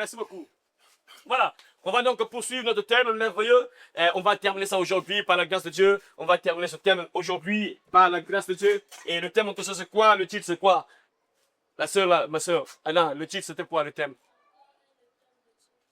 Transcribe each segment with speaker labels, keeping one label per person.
Speaker 1: merci beaucoup. Voilà, on va donc poursuivre notre thème merveilleux. On va terminer ça aujourd'hui par la grâce de Dieu. On va terminer ce thème aujourd'hui par la grâce de Dieu. Et le thème, on peut savoir c'est quoi? Le titre, c'est quoi? La sœur, là, ma sœur. Ah non, le titre, c'était quoi le thème?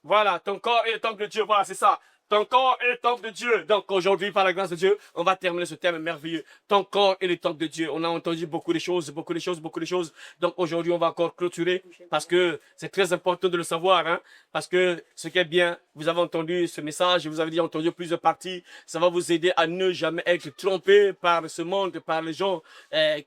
Speaker 1: Voilà, ton corps est le temple de Dieu. Voilà, c'est ça. Ton corps est le temple de Dieu. Donc aujourd'hui, par la grâce de Dieu, on va terminer ce thème merveilleux. Ton corps est le temple de Dieu. On a entendu beaucoup de choses, beaucoup de choses, beaucoup de choses. Donc aujourd'hui, on va encore clôturer parce que c'est très important de le savoir. Hein, parce que ce qui est bien, vous avez entendu ce message, vous avez déjà entendu plusieurs parties. Ça va vous aider à ne jamais être trompé par ce monde, par les gens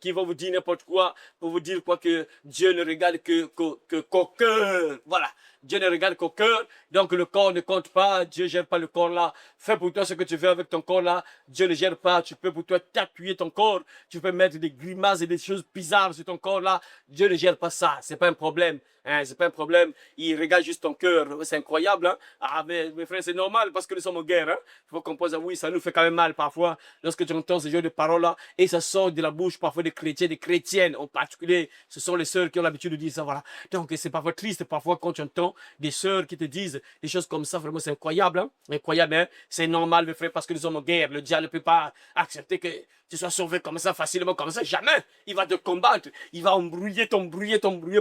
Speaker 1: qui vont vous dire n'importe quoi, pour vous dire quoi que Dieu ne regarde qu'au cœur. Voilà. Dieu ne regarde qu'au cœur, donc le corps ne compte pas, Dieu ne gère pas le corps là. Fais pour toi ce que tu veux avec ton corps là, Dieu ne gère pas, tu peux pour toi t'appuyer ton corps, tu peux mettre des grimaces et des choses bizarres sur ton corps là, Dieu ne gère pas ça, c'est pas un problème. Hein, c'est pas un problème, il regarde juste ton cœur, c'est incroyable. Hein? Ah, mais mes frères, c'est normal parce que nous sommes en guerre. Hein? Il faut qu'on pense, oui, ça nous fait quand même mal parfois lorsque tu entends ce genre de paroles-là et ça sort de la bouche parfois des chrétiens, des chrétiennes en particulier. Ce sont les sœurs qui ont l'habitude de dire ça, voilà. Donc, c'est parfois triste parfois quand tu entends des sœurs qui te disent des choses comme ça, vraiment, c'est incroyable. Hein? Incroyable, hein? C'est normal, mes frères, parce que nous sommes en guerre. Le diable ne peut pas accepter que tu sois sauvé comme ça, facilement comme ça. Jamais. Il va te combattre. Il va embrouiller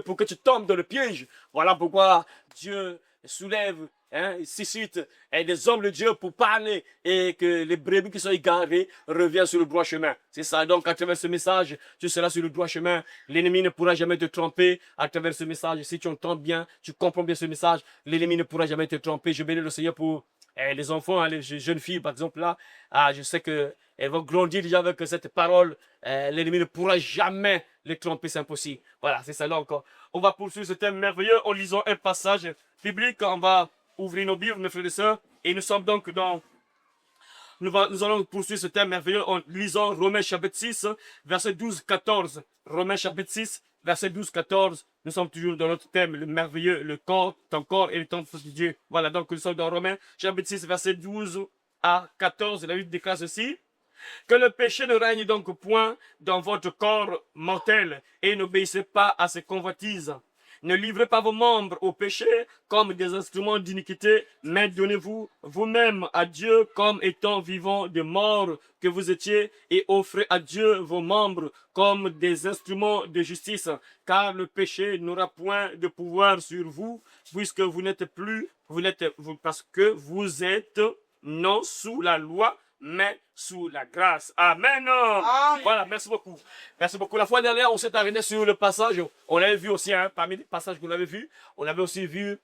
Speaker 1: pour que tu tombes dans le piège. Voilà pourquoi Dieu soulève, hein, suscite des hommes de Dieu pour parler et que les brebis qui sont égarés reviennent sur le droit chemin. C'est ça. Donc, à travers ce message, tu seras sur le droit chemin. L'ennemi ne pourra jamais te tromper à travers ce message. Si tu entends bien, tu comprends bien ce message, l'ennemi ne pourra jamais te tromper. Je bénis le Seigneur pour les enfants, hein, les jeunes filles, par exemple, là. Ah, je sais que elles vont grandir déjà avec cette parole. L'ennemi ne pourra jamais les tromper, c'est impossible. Voilà, c'est ça là encore. On va poursuivre ce thème merveilleux en lisant un passage biblique. On va ouvrir nos Bibles, mes frères et sœurs. Et nous sommes donc dans... Nous allons poursuivre ce thème merveilleux en lisant Romains chapitre 6, verset 12-14. Romains chapitre 6, verset 12-14. Nous sommes toujours dans notre thème, le merveilleux, le corps, ton corps et le temple de Dieu. Voilà, donc nous sommes dans Romains chapitre 6, verset 12 à 14. La Bible déclare ceci. Que le péché ne règne donc point dans votre corps mortel et n'obéissez pas à ses convoitises. Ne livrez pas vos membres au péché comme des instruments d'iniquité, mais donnez-vous vous-même à Dieu comme étant vivants des morts que vous étiez et offrez à Dieu vos membres comme des instruments de justice, car le péché n'aura point de pouvoir sur vous puisque vous n'êtes plus, parce que vous êtes non sous la loi, mais sous la grâce. Amen. Amen. Voilà, merci beaucoup. Merci beaucoup. La fois dernière, on s'est arrêté sur le passage. On avait vu aussi, hein, parmi les passages qu'on avait vus, on avait aussi vu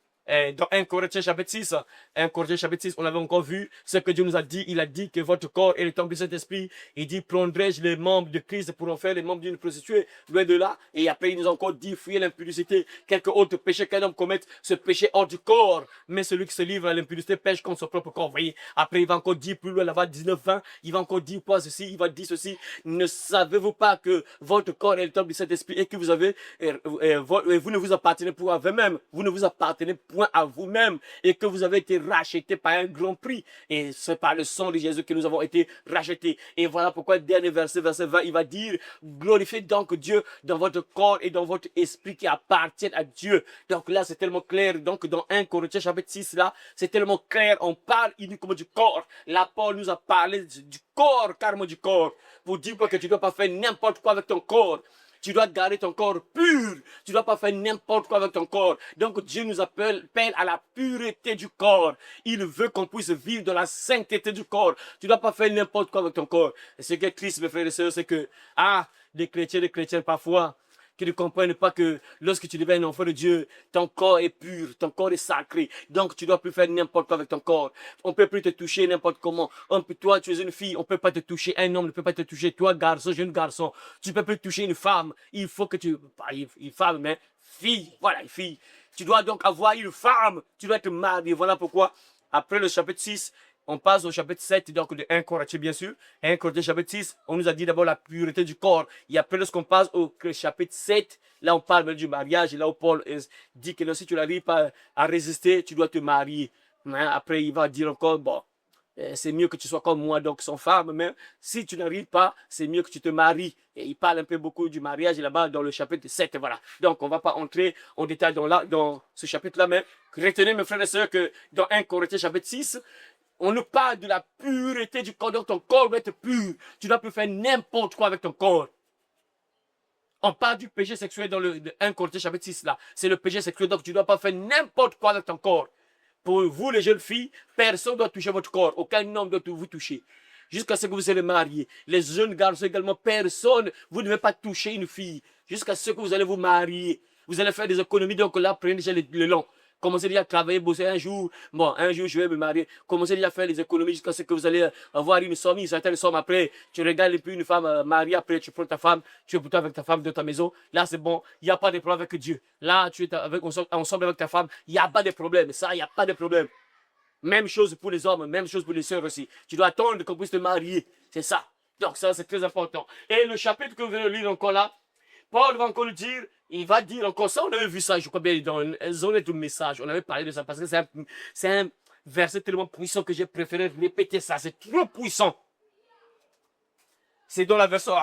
Speaker 1: dans 1 Corinthiens chapitre 6, 1 Corinthiens chapitre 6, on avait encore vu ce que Dieu nous a dit. Il a dit que votre corps est le temple de cet esprit. Il dit, prendrai-je les membres de Christ pour en faire les membres d'une prostituée? Loin de là. Et après, il nous a encore dit, fuyez l'impudicité. Quelque autre péché qu'un homme commette, ce péché hors du corps. Mais celui qui se livre à l'impudicité pêche contre son propre corps. Vous voyez. Après, il va encore dire plus loin, là-bas, 19-20, il va encore dire quoi ceci, il va dire ceci. Ne savez-vous pas que votre corps est le temple de cet esprit et que vous avez, vous ne vous appartenez point à vous-même. Vous ne vous appartenez point à vous-même et que vous avez été racheté par un grand prix. Et c'est par le sang de Jésus que nous avons été rachetés. Et voilà pourquoi, dernier verset 20, il va dire, glorifiez donc Dieu dans votre corps et dans votre esprit qui appartiennent à Dieu. Donc là, c'est tellement clair. Donc dans 1 Corinthiens chapitre 6, là, c'est tellement clair. On parle uniquement du corps. Là, Paul nous a parlé du corps, carrément du corps, pour dire que tu ne dois pas faire n'importe quoi avec ton corps. Tu dois garder ton corps pur. Tu ne dois pas faire n'importe quoi avec ton corps. Donc Dieu nous appelle à la pureté du corps. Il veut qu'on puisse vivre dans la sainteté du corps. Tu ne dois pas faire n'importe quoi avec ton corps. Et ce qui est triste, mes frères et sœurs, c'est que, des chrétiens parfois, qui ne comprennent pas que lorsque tu deviens un enfant de Dieu, ton corps est pur, ton corps est sacré. Donc, tu ne dois plus faire n'importe quoi avec ton corps. On ne peut plus te toucher n'importe comment. Toi, tu es une fille, on ne peut pas te toucher. Un homme ne peut pas te toucher. Toi, garçon, jeune garçon, tu ne peux plus toucher une femme. Il faut que pas une femme, mais fille. Voilà, une fille. Tu dois donc avoir une femme. Tu dois te marier. Voilà pourquoi, après le chapitre 6, on passe au chapitre 7, donc de 1 Corinthiens, bien sûr. 1 Corinthiens, chapitre 6, on nous a dit d'abord la pureté du corps. Et après, lorsqu'on passe au chapitre 7, là, on parle même du mariage. Et là où Paul dit que si tu n'arrives pas à résister, tu dois te marier. Après, il va dire encore, bon, c'est mieux que tu sois comme moi, donc son femme, mais si tu n'arrives pas, c'est mieux que tu te maries. Et il parle un peu beaucoup du mariage là-bas dans le chapitre 7, voilà. Donc, on ne va pas entrer en détail dans ce chapitre-là, mais retenez, mes frères et sœurs, que dans 1 Corinthiens chapitre 6, on nous parle de la pureté du corps, donc ton corps doit être pur. Tu dois plus faire n'importe quoi avec ton corps. On parle du péché sexuel dans le 1 Corinthiens chapitre 6 là. C'est le péché sexuel, donc tu ne dois pas faire n'importe quoi avec ton corps. Pour vous, les jeunes filles, personne ne doit toucher votre corps. Aucun homme ne doit vous toucher. Jusqu'à ce que vous soyez mariés. Les jeunes garçons également, personne, vous ne devez pas toucher une fille. Jusqu'à ce que vous allez vous marier. Vous allez faire des économies, donc là, prenez déjà le long. Commencez déjà à travailler, bosser un jour. Bon, un jour, je vais me marier. Commencez déjà à faire les économies jusqu'à ce que vous allez avoir une certaine somme après. Tu regardes et puis une femme mariée, après tu prends ta femme, tu es plutôt avec ta femme dans ta maison. Là, c'est bon. Il n'y a pas de problème avec Dieu. Là, tu es ensemble avec ta femme. Il n'y a pas de problème. Ça, il n'y a pas de problème. Même chose pour les hommes, même chose pour les sœurs aussi. Tu dois attendre qu'on puisse te marier. C'est ça. Donc ça, c'est très important. Et le chapitre que vous venez de lire encore là, Paul va encore le dire, il va dire encore ça, on avait vu ça, je crois bien, dans une zone de message, on avait parlé de ça, parce que c'est un verset tellement puissant que j'ai préféré répéter ça, c'est trop puissant. C'est dans la version,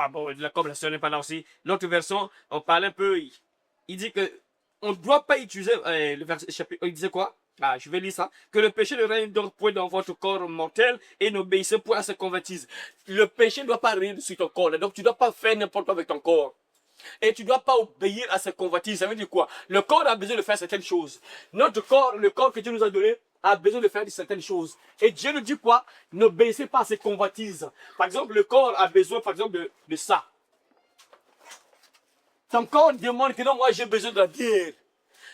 Speaker 1: comme la sœur n'est pas là aussi, l'autre version, on parle un peu, il dit que on ne doit pas utiliser, le verset, il disait quoi? Je vais lire ça. Que le péché ne règne donc point dans votre corps mortel et n'obéissez point à ce convertise. Le péché ne doit pas régner sur ton corps, donc tu ne dois pas faire n'importe quoi avec ton corps. Et tu ne dois pas obéir à ces convoitises. Ça veut dire quoi? Le corps a besoin de faire certaines choses. Notre corps, le corps que Dieu nous a donné, a besoin de faire certaines choses. Et Dieu nous dit quoi? N'obéissez pas à ces convoitises. Par exemple, le corps a besoin, par exemple, de ça. Ton corps demande que non, moi j'ai besoin de la bière.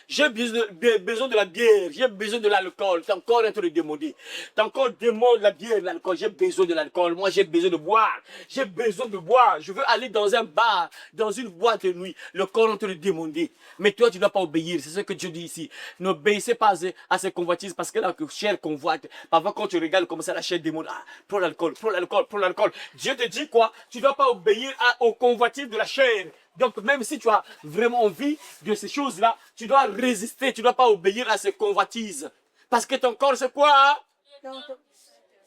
Speaker 1: J'ai besoin de la bière, j'ai besoin de l'alcool. Ton corps est en train de demander. Ton corps demande la bière, l'alcool. J'ai besoin de l'alcool. Moi, j'ai besoin de boire. J'ai besoin de boire. Je veux aller dans un bar, dans une boîte de nuit. Le corps est en train de demander. Mais toi, tu ne dois pas obéir. C'est ce que Dieu dit ici. N'obéissez pas à ces convoitises parce que la chair convoite. Parfois, quand tu regardes comme ça, la chair demande. Prends l'alcool, prends l'alcool, prends l'alcool. Dieu te dit quoi? Tu ne dois pas obéir aux convoitises de la chair. Donc, même si tu as vraiment envie de ces choses-là, tu dois résister, tu ne dois pas obéir à ces convoitises. Parce que ton corps, c'est quoi?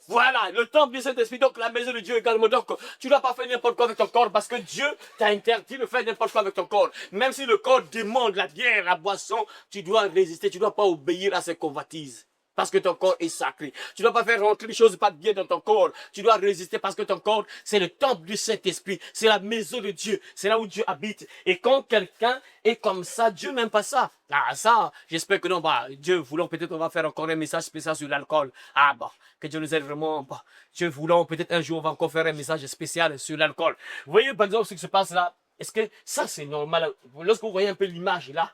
Speaker 1: Voilà, le temple du Saint-Esprit, donc la maison de Dieu également. Donc, tu ne dois pas faire n'importe quoi avec ton corps parce que Dieu t'a interdit de faire n'importe quoi avec ton corps. Même si le corps demande la bière, la boisson, tu dois résister, tu ne dois pas obéir à ces convoitises. Parce que ton corps est sacré. Tu ne dois pas faire rentrer les choses pas bien dans ton corps. Tu dois résister parce que ton corps, c'est le temple du Saint-Esprit. C'est la maison de Dieu. C'est là où Dieu habite. Et quand quelqu'un est comme ça, Dieu n'aime pas ça. Ça, j'espère que non, Dieu voulant, peut-être on va faire encore un message spécial sur l'alcool. Que Dieu nous aide vraiment. Dieu voulant, peut-être un jour on va encore faire un message spécial sur l'alcool. Vous voyez par exemple ce qui se passe là? Est-ce que ça c'est normal? Lorsque vous voyez un peu l'image là,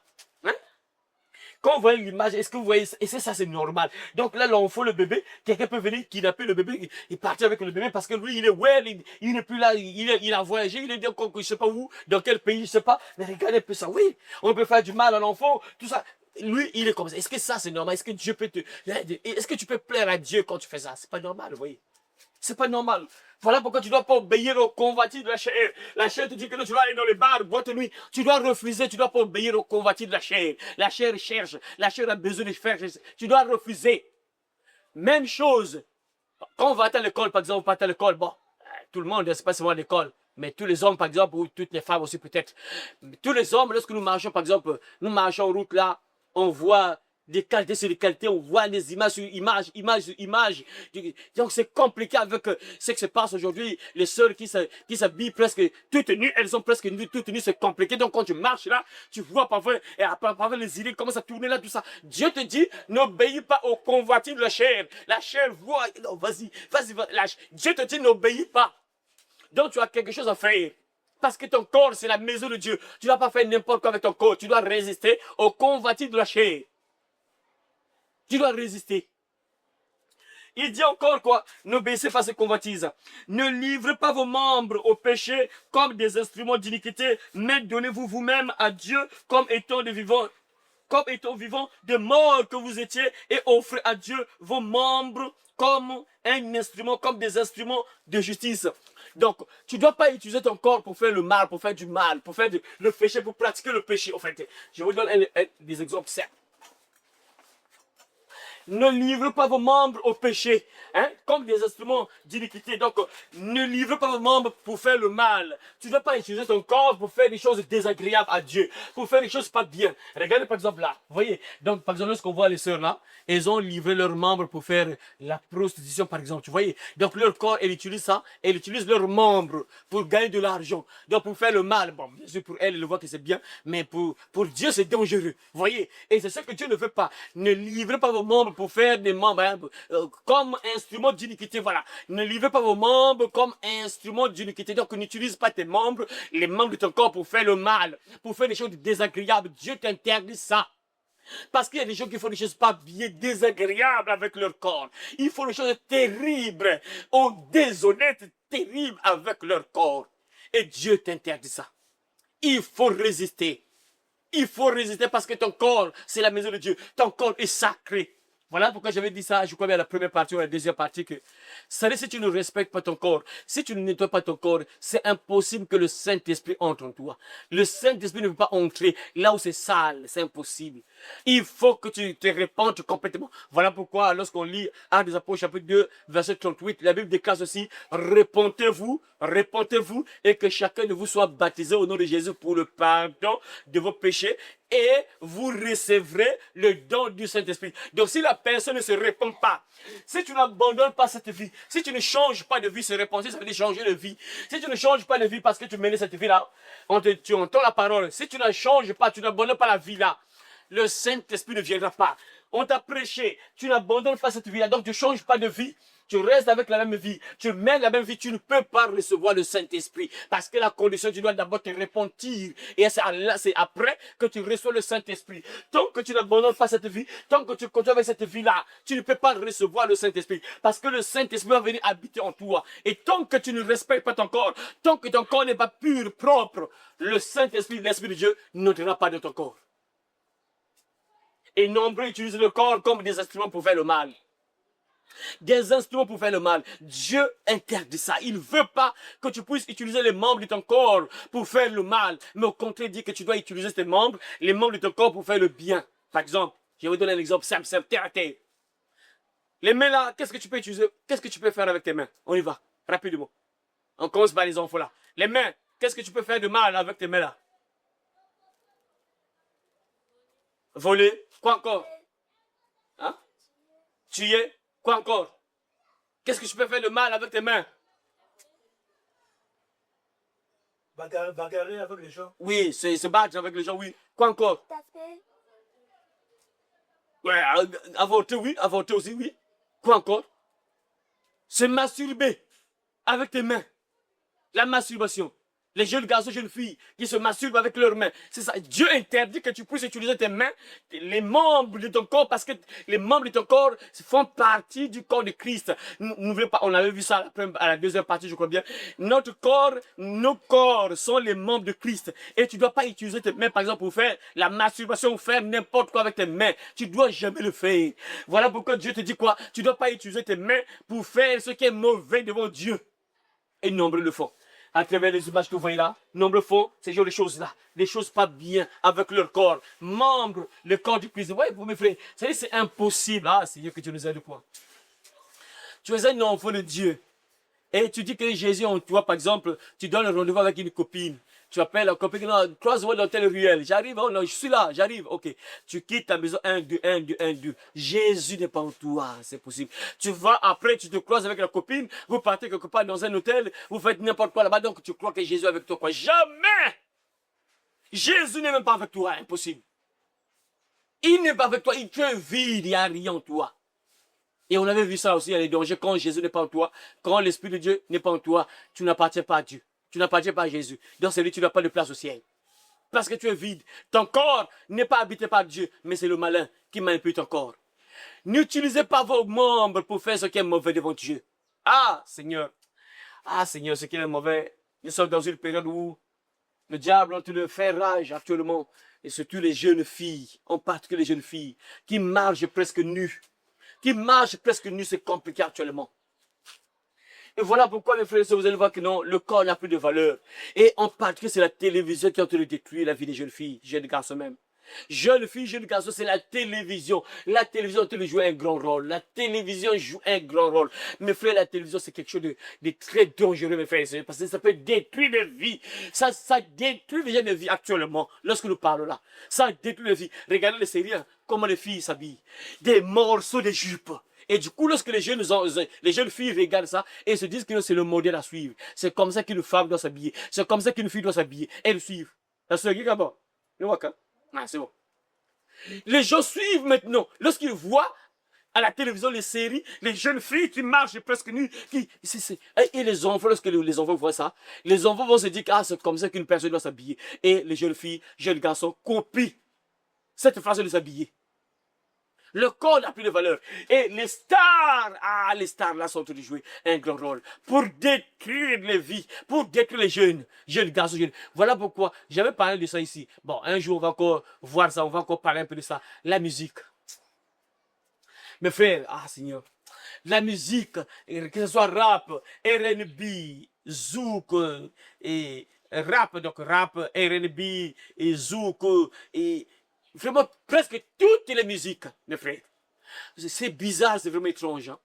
Speaker 1: quand vous voyez l'image, est-ce que vous voyez, et ça c'est normal. Donc là, l'enfant, le bébé, quelqu'un peut venir kidnapper le bébé et partir avec le bébé parce que lui, il est well, il n'est plus là, il a voyagé, il est dit encore, je ne sais pas où, dans quel pays, je ne sais pas. Mais regardez un peu ça, oui, on peut faire du mal à l'enfant, tout ça. Lui, il est comme ça. Est-ce que ça c'est normal? Est-ce que Dieu peut est-ce que tu peux plaire à Dieu quand tu fais ça? C'est pas normal, vous voyez. C'est pas normal. Voilà pourquoi tu ne dois pas obéir aux convoitises de la chair. La chair te dit que non, tu dois aller dans les bars, boîte de nuit. Tu dois refuser, tu ne dois pas obéir aux convoitises de la chair. La chair cherche, la chair a besoin de faire. Tu dois refuser. Même chose. Quand on va à l'école, par exemple, on va à l'école, tout le monde, c'est pas seulement à l'école. Mais tous les hommes, par exemple, ou toutes les femmes aussi peut-être. Tous les hommes, lorsque nous marchons, par exemple, nous marchons en route là, on voit des qualités sur des qualités, on voit des images sur images, images sur images. Donc c'est compliqué avec ce qui se passe aujourd'hui. Les sœurs qui s'habillent presque toutes nues, elles sont presque nues, toutes nues, c'est compliqué. Donc quand tu marches là, tu vois parfois, et parfois les idées commencent à tourner là, tout ça. Dieu te dit, n'obéis pas aux convoitises de la chair. La chair voit, non, vas-y. Dieu te dit, n'obéis pas. Donc tu as quelque chose à faire. Parce que ton corps, c'est la maison de Dieu. Tu ne dois pas faire n'importe quoi avec ton corps. Tu dois résister aux convoitises de la chair. Tu dois résister. Il dit encore quoi? N'obéissez pas à ces convoitises. Ne livrez pas vos membres au péché comme des instruments d'iniquité, mais donnez-vous vous-même à Dieu comme étant vivants de mort que vous étiez, et offrez à Dieu vos membres comme un instrument, comme des instruments de justice. Donc, tu ne dois pas utiliser ton corps pour faire le mal, pour faire du mal, pour faire le péché, pour pratiquer le péché. En fait, je vous donne des exemples simples. ne livrez pas vos membres au péché, hein, comme des instruments d'iniquité. Donc, ne livrez pas vos membres pour faire le mal. Tu ne dois pas utiliser ton corps pour faire des choses désagréables à Dieu, pour faire des choses pas bien. Regardez par exemple là, vous voyez, donc par exemple, lorsqu'on voit les sœurs là, elles ont livré leurs membres pour faire la prostitution par exemple, tu voyez. Donc leur corps, elles utilisent ça, elles utilisent leurs membres pour gagner de l'argent. Donc pour faire le mal, bon, bien sûr pour elles, elles voient que c'est bien, mais pour Dieu c'est dangereux, vous voyez. Et c'est ce que Dieu ne veut pas. Ne livrez pas vos membres pour faire des membres hein, comme instrument d'iniquité, voilà. Ne livrez pas vos membres comme instrument d'iniquité. Donc n'utilise pas tes membres, les membres de ton corps pour faire le mal, pour faire des choses désagréables. Dieu t'interdit ça. Parce qu'il y a des gens qui font des choses pas bien désagréables avec leur corps. Ils font des choses terribles, ou déshonnêtes, terribles avec leur corps. Et Dieu t'interdit ça. Il faut résister. Il faut résister parce que ton corps, c'est la maison de Dieu. Ton corps est sacré. Voilà pourquoi j'avais dit ça, je crois bien à la première partie ou à la deuxième partie, que si tu ne respectes pas ton corps, si tu ne nettoies pas ton corps, c'est impossible que le Saint-Esprit entre en toi. Le Saint-Esprit ne peut pas entrer là où c'est sale, c'est impossible. Il faut que tu te répandes complètement. Voilà pourquoi lorsqu'on lit Actes des Apôtres chapitre 2, verset 38, la Bible déclare ceci, repentez-vous, repentez-vous et que chacun de vous soit baptisé au nom de Jésus pour le pardon de vos péchés et vous recevrez le don du Saint-Esprit. Donc si la personne ne se répand pas, si tu n'abandonnes pas cette vie, si tu ne changes pas de vie, se repentir, ça veut dire changer de vie. Si tu ne changes pas de vie parce que tu mènes cette vie-là, tu entends la parole. Si tu ne changes pas, tu n'abandonnes pas la vie-là, le Saint-Esprit ne viendra pas. On t'a prêché, tu n'abandonnes pas cette vie-là, donc tu ne changes pas de vie. Tu restes avec la même vie, tu mènes la même vie, tu ne peux pas recevoir le Saint-Esprit. Parce que la condition, tu dois d'abord te repentir. Et c'est après que tu reçois le Saint-Esprit. Tant que tu n'abandonnes pas cette vie, tant que tu continues avec cette vie-là, tu ne peux pas recevoir le Saint-Esprit. Parce que le Saint-Esprit va venir habiter en toi. Et tant que tu ne respectes pas ton corps, tant que ton corps n'est pas pur, propre, le Saint-Esprit, l'Esprit de Dieu, n'entrera pas dans ton corps. Et nombreux utilisent le corps comme des instruments pour faire le mal. Des instruments pour faire le mal. Dieu interdit ça. Il ne veut pas que tu puisses utiliser les membres de ton corps pour faire le mal. Mais au contraire, il dit que tu dois utiliser tes membres, les membres de ton corps pour faire le bien. Par exemple, je vais vous donner un exemple simple, terre à terre. Les mains là, qu'est-ce que tu peux utiliser? Qu'est-ce que tu peux faire avec tes mains? On y va, rapidement. On commence par les enfants là. Les mains, qu'est-ce que tu peux faire de mal avec tes mains là? Voler. Quoi encore? Hein? Tuer. Quoi encore? Qu'est-ce que tu peux faire de mal avec tes mains?
Speaker 2: Bagarrer avec les gens.
Speaker 1: Oui, se battre avec les gens, oui. Quoi encore? Ouais, avorter, oui. Avorter aussi, oui. Quoi encore? Se masturber avec tes mains. La masturbation. Les jeunes garçons, jeunes filles qui se masturbent avec leurs mains. C'est ça. Dieu interdit que tu puisses utiliser tes mains, les membres de ton corps, parce que les membres de ton corps font partie du corps de Christ. N'oubliez pas, on avait vu ça à la deuxième partie, je crois bien. Notre corps, nos corps sont les membres de Christ. Et tu ne dois pas utiliser tes mains, par exemple, pour faire la masturbation ou faire n'importe quoi avec tes mains. Tu ne dois jamais le faire. Voilà pourquoi Dieu te dit quoi? Tu ne dois pas utiliser tes mains pour faire ce qui est mauvais devant Dieu. Et nombreux le font. À travers les images que vous voyez là, nombreux font ces genres de choses-là. Des choses pas bien avec leur corps. Membres, le corps du Christ. Ouais, vous mes frères, c'est impossible. Ah, Seigneur, que Dieu nous aide quoi. Tu es un enfant de Dieu. Et tu dis que Jésus en toi, par exemple, tu donnes un rendez-vous avec une copine. Tu appelles la copine, non, croise-moi dans telle ruelle. J'arrive, oh non, je suis là, j'arrive, ok. Tu quittes ta maison, 1, 2, 1, 2, 1, 2. Jésus n'est pas en toi, c'est possible. Tu vas après, tu te croises avec la copine, vous partez quelque part dans un hôtel, vous faites n'importe quoi là-bas, donc tu crois que Jésus est avec toi, quoi. Jamais! Jésus n'est même pas avec toi, impossible. Il n'est pas avec toi, il te vide, il n'y a rien en toi. Et on avait vu ça aussi, il y a les dangers quand Jésus n'est pas en toi, quand l'Esprit de Dieu n'est pas en toi, tu n'appartiens pas à Dieu. Tu n'appartiens pas à Jésus. Dans celui tu n'as pas de place au ciel. Parce que tu es vide. Ton corps n'est pas habité par Dieu, mais c'est le malin qui manipule ton corps. N'utilisez pas vos membres pour faire ce qui est mauvais devant Dieu. Ah, Seigneur, ce qui est mauvais. Nous sommes dans une période où le diable est en train de faire rage actuellement. Et surtout les jeunes filles, en particulier les jeunes filles, qui marchent presque nues. Qui marchent presque nues, c'est compliqué actuellement. Et voilà pourquoi, mes frères et sœurs, vous allez voir que non, le corps n'a plus de valeur. Et en particulier, c'est la télévision qui est en train de détruire la vie des jeunes filles, jeunes garçons même. Jeune fille, jeune garçon, c'est la télévision. La télévision te joue un grand rôle. La télévision joue un grand rôle. Mes frères, la télévision, c'est quelque chose de très dangereux, mes frères, parce que ça peut détruire des vies. Ça détruit déjà des vies actuellement, lorsque nous parlons là. Ça détruit les vies. Regardez les séries, hein, comment les filles s'habillent. Des morceaux de jupes. Et du coup, lorsque les jeunes filles regardent ça et se disent que c'est le modèle à suivre, c'est comme ça qu'une femme doit s'habiller. C'est comme ça qu'une fille doit s'habiller. Elles suivent. La soeur qui est là-bas. Ah, c'est bon. Les gens suivent maintenant. Lorsqu'ils voient à la télévision les séries, les jeunes filles qui marchent presque nues. Et les enfants, lorsque les enfants voient ça, les enfants vont se dire que ah, c'est comme ça qu'une personne doit s'habiller. Et les jeunes filles, jeunes garçons copient cette façon de s'habiller. Le corps n'a plus de valeur. Et les stars là sont en train de jouer un grand rôle pour détruire les vies, pour détruire les jeunes garçons, jeunes. Voilà pourquoi j'avais parlé de ça ici. Bon, un jour on va encore voir ça, on va encore parler un peu de ça. La musique. Mes frères, ah Seigneur, la musique, que ce soit rap, R&B, zouk, et rap, donc rap, R&B, et zouk, et vraiment presque toutes les musiques, mes frères. C'est bizarre, c'est vraiment étrange. Hein?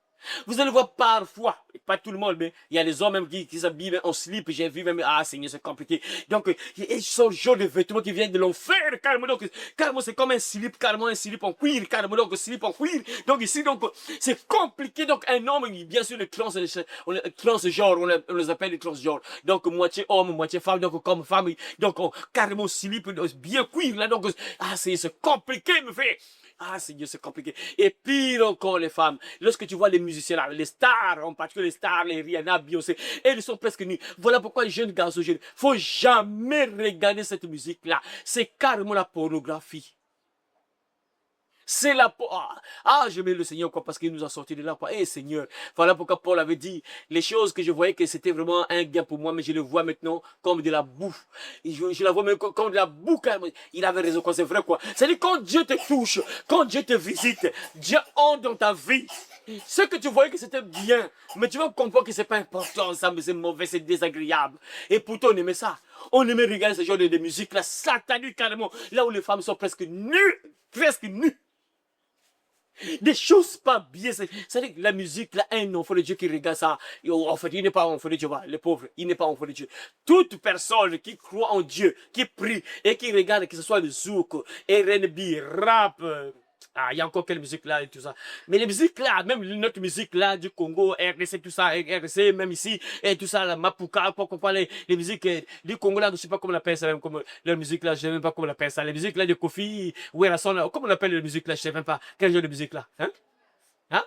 Speaker 1: Vous allez voir parfois, pas tout le monde, mais il y a des hommes même qui s'habillent en slip. J'ai vu même, ah Seigneur, c'est compliqué. Donc, ils sont genre de vêtements qui viennent de l'enfer, carrément. Donc, carrément, c'est comme un slip, carrément un slip en cuir, carrément, donc, slip en cuir. Donc, ici, donc, c'est compliqué. Donc, un homme, bien sûr, le transgenre, on les appelle les transgenres. Donc, moitié homme, moitié femme, donc, comme femme, donc, carrément slip, bien cuir, là, donc, ah, c'est compliqué, me fait. Ah, Seigneur, c'est compliqué. Et pire encore, les femmes. Lorsque tu vois les musiciens là, les stars, en particulier les stars, les Rihanna, Beyoncé, elles sont presque nues. Voilà pourquoi les jeunes garçons, faut jamais regarder cette musique-là. C'est carrément la pornographie. C'est la... je mets le Seigneur quoi, parce qu'il nous a sortis de là. Eh Seigneur, voilà pourquoi Paul avait dit les choses que je voyais que c'était vraiment un gain pour moi, mais je le vois maintenant comme de la boue. Je la vois même comme de la boue. Il avait raison, quoi, c'est vrai quoi. C'est-à-dire quand Dieu te touche, quand Dieu te visite, Dieu entre dans ta vie. Ce que tu voyais que c'était bien, mais tu vas comprendre que c'est pas important, ça, mais c'est mauvais, c'est désagréable. Et pourtant on aimait ça. On aimait regarder ce genre de musique là, satanique carrément, là où les femmes sont presque nues, presque nues. Des choses pas bien. C'est-à-dire que la musique, là, un enfant de Dieu qui regarde ça, en fait, il n'est pas enfant de Dieu, le pauvre, il n'est pas enfant de Dieu. Toute personne qui croit en Dieu, qui prie et qui regarde, que ce soit le zouk, R&B, rap, il y a encore quelle musique là et tout ça. Mais les musiques là, même notre musique là du Congo, RDC, tout ça, RDC, même ici, et tout ça, la Mapuka, pour comprendre les musiques du Congo là, je ne sais pas comment on appelle ça, même comme la musique là, je ne sais même pas comment on appelle ça. Les musiques là de Kofi, Werrason, comment on appelle la musique là, je ne sais même pas. Quel genre de musique là, hein? Hein?